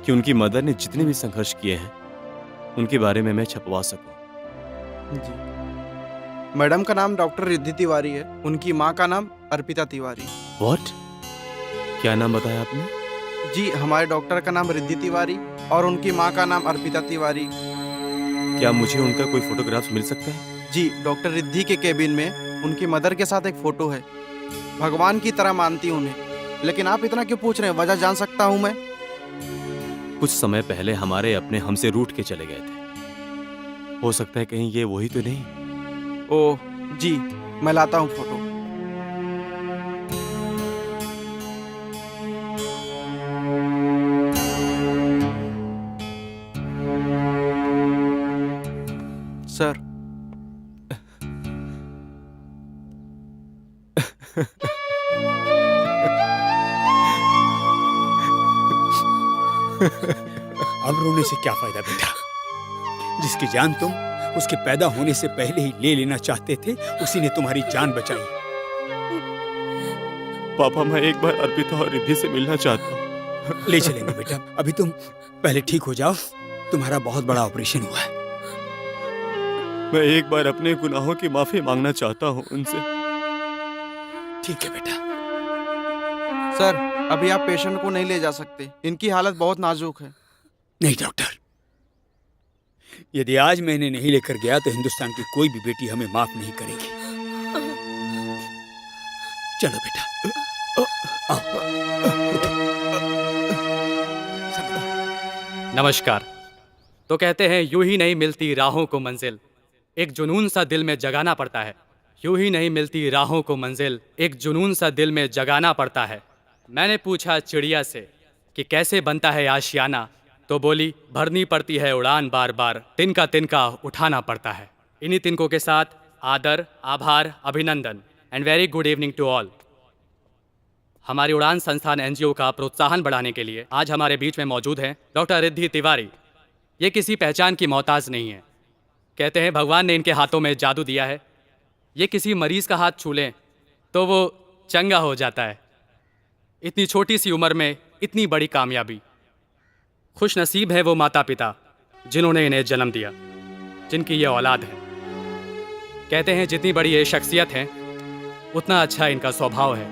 कि उनकी मदर ने जितने भी संघर्ष किए हैं उनके बारे में मैं छपवा सकूं।
जी। मैडम का नाम डॉक्टर रिद्धि तिवारी है, उनकी माँ का नाम अर्पिता तिवारी।
व्हाट? क्या नाम बताया आपने?
जी, हमारे डॉक्टर का नाम रिद्धि तिवारी और उनकी माँ का नाम अर्पिता तिवारी।
क्या मुझे उनका कोई फोटोग्राफ मिल सकता है?
जी, डॉक्टर रिद्धि के केबिन में उनकी मदर के साथ एक फोटो है। भगवान की तरह मानती हूँ उन्हें। लेकिन आप इतना क्यों पूछ रहे हैं, वजह जान सकता हूँ मैं?
कुछ समय पहले हमारे अपने हमसे रूठ के चले गए थे। हो सकता है कहीं ये वही तो नहीं?
ओह जी, मैं लाता हूँ फोटो। सर
अब रोने से क्या फायदा बेटा? जिसकी जान तुम उसके पैदा होने से पहले ही ले लेना चाहते थे, उसी ने तुम्हारी जान बचाई।
पापा, मैं एक बार अर्पिता और रिद्धि से मिलना चाहता हूँ।
ले चलेंगे बेटा, अभी तुम पहले ठीक हो जाओ। तुम्हारा बहुत बड़ा ऑपरेशन हुआ है।
मैं एक बार अपने गुनाहों की माफी मांगना चाहता हूँ उनसे।
ठीक है बेटा।
सर, अभी आप पेशेंट को नहीं ले जा सकते, इनकी हालत बहुत नाजुक है।
नहीं डॉक्टर, यदि आज मैं इन्हें नहीं लेकर गया तो हिंदुस्तान की कोई भी बेटी हमें माफ नहीं करेगी। चलो बेटा, आओ।
नमस्कार। तो कहते हैं यूं ही नहीं मिलती राहों को मंजिल, एक जुनून सा दिल में जगाना पड़ता है। यूं ही नहीं मिलती राहों को मंजिल, एक जुनून सा दिल में जगाना पड़ता है। मैंने पूछा चिड़िया से कि कैसे बनता है आशियाना, तो बोली भरनी पड़ती है उड़ान, बार बार तिनका तिनका उठाना पड़ता है। इन्हीं तिनकों के साथ आदर, आभार, अभिनंदन and very good evening to all. हमारी उड़ान संस्थान एनजीओ का प्रोत्साहन बढ़ाने के लिए आज हमारे बीच में मौजूद हैं डॉक्टर रिद्धि तिवारी। ये किसी पहचान की मोहताज नहीं है। कहते हैं भगवान ने इनके हाथों में जादू दिया है। ये किसी मरीज का हाथ छू लें तो वो चंगा हो जाता है। इतनी छोटी सी उम्र में इतनी बड़ी कामयाबी। खुश नसीब है वो माता पिता जिन्होंने इन्हें जन्म दिया, जिनकी ये औलाद है। कहते हैं जितनी बड़ी ये शख्सियत है उतना अच्छा इनका स्वभाव है।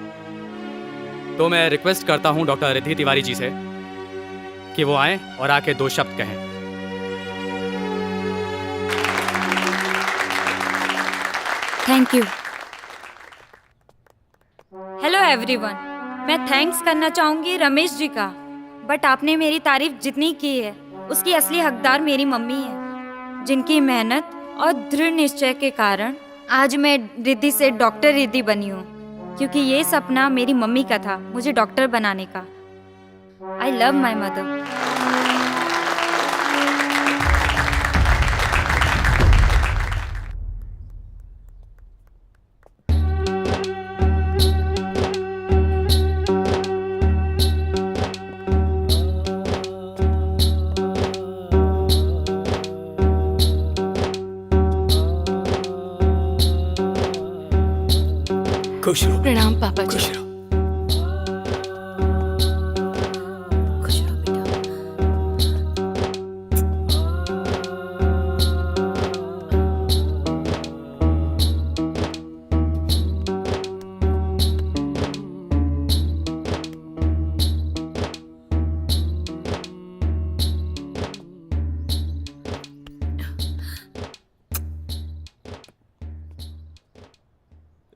तो मैं रिक्वेस्ट करता हूं डॉक्टर रिद्धि तिवारी जी से कि वो आएं और आके 2 शब्द कहें।
Thank you. हेलो एवरीवन, मैं थैंक्स करना चाहूंगी रमेश जी का, बट आपने मेरी तारीफ जितनी की है उसकी असली हकदार मेरी मम्मी है, जिनकी मेहनत और दृढ़ निश्चय के कारण आज मैं रिद्धि से डॉक्टर रिद्धि बनी हूँ, क्योंकि ये सपना मेरी मम्मी का था, मुझे डॉक्टर बनाने का। I love my mother.
खुश रहो।
प्रणाम पापा जी।
खुश रहो।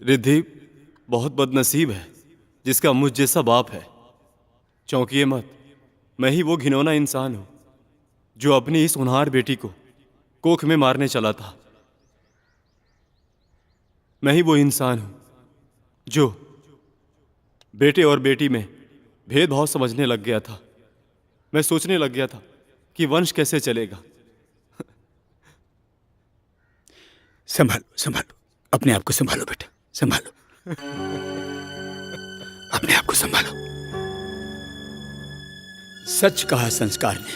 रिद्धि बहुत बदनसीब है जिसका मुझ जैसा बाप है। चौंकिए मत, मैं ही वो घिनौना इंसान हूं जो अपनी इस होनहार बेटी को कोख में मारने चला था। मैं ही वो इंसान हूं जो बेटे और बेटी में भेदभाव समझने लग गया था। मैं सोचने लग गया था कि वंश कैसे चलेगा।
संभालो संभालो, अपने आप को संभालो बेटा, संभालो। अपने आप को संभालो। सच कहा संस्कार ने।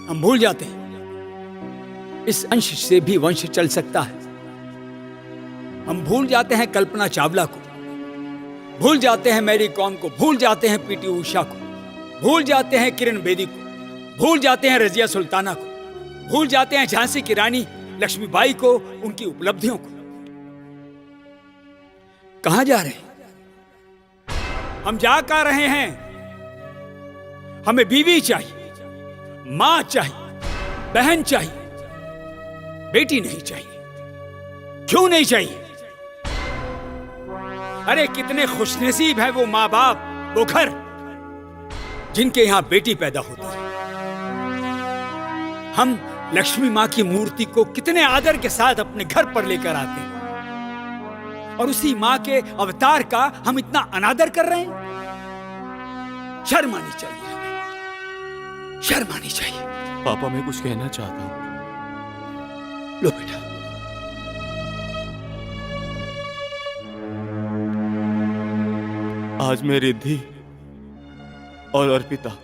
हम भूल जाते हैं इस अंश से भी वंश चल सकता है। हम भूल जाते हैं कल्पना चावला को, भूल जाते हैं मैरी कॉम को, भूल जाते हैं पीटी उषा को, भूल जाते हैं किरण बेदी को, भूल जाते हैं रजिया सुल्ताना को, भूल जाते हैं झांसी की रानी लक्ष्मीबाई को, उनकी उपलब्धियों को। कहां जा रहे हैं हम? जा कर रहे हैं। हमें बीवी चाहिए, मां चाहिए, बहन चाहिए, बेटी नहीं चाहिए। क्यों नहीं चाहिए? अरे कितने खुशनसीब है वो माँ बाप, वो घर जिनके यहां बेटी पैदा होती है। हम लक्ष्मी मां की मूर्ति को कितने आदर के साथ अपने घर पर लेकर आते हैं, और उसी मां के अवतार का हम इतना अनादर कर रहे हैं। शर्म आनी चाहिए हमें, शर्म आनी चाहिए।
पापा, मैं कुछ कहना चाहता हूं।
लो बेटा।
आज मैं रिद्धि और अर्पिता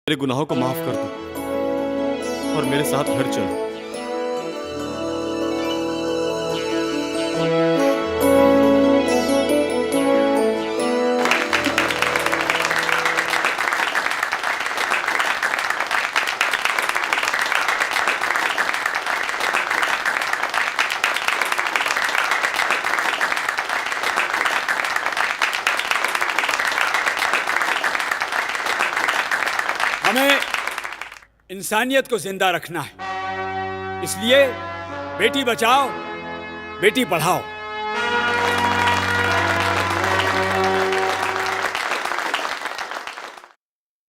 मेरे गुनाहों को माफ कर दो और मेरे साथ घर चलो।
इंसानियत को जिंदा रखना है। इसलिए बेटी बचाओ, बेटी पढ़ाओ।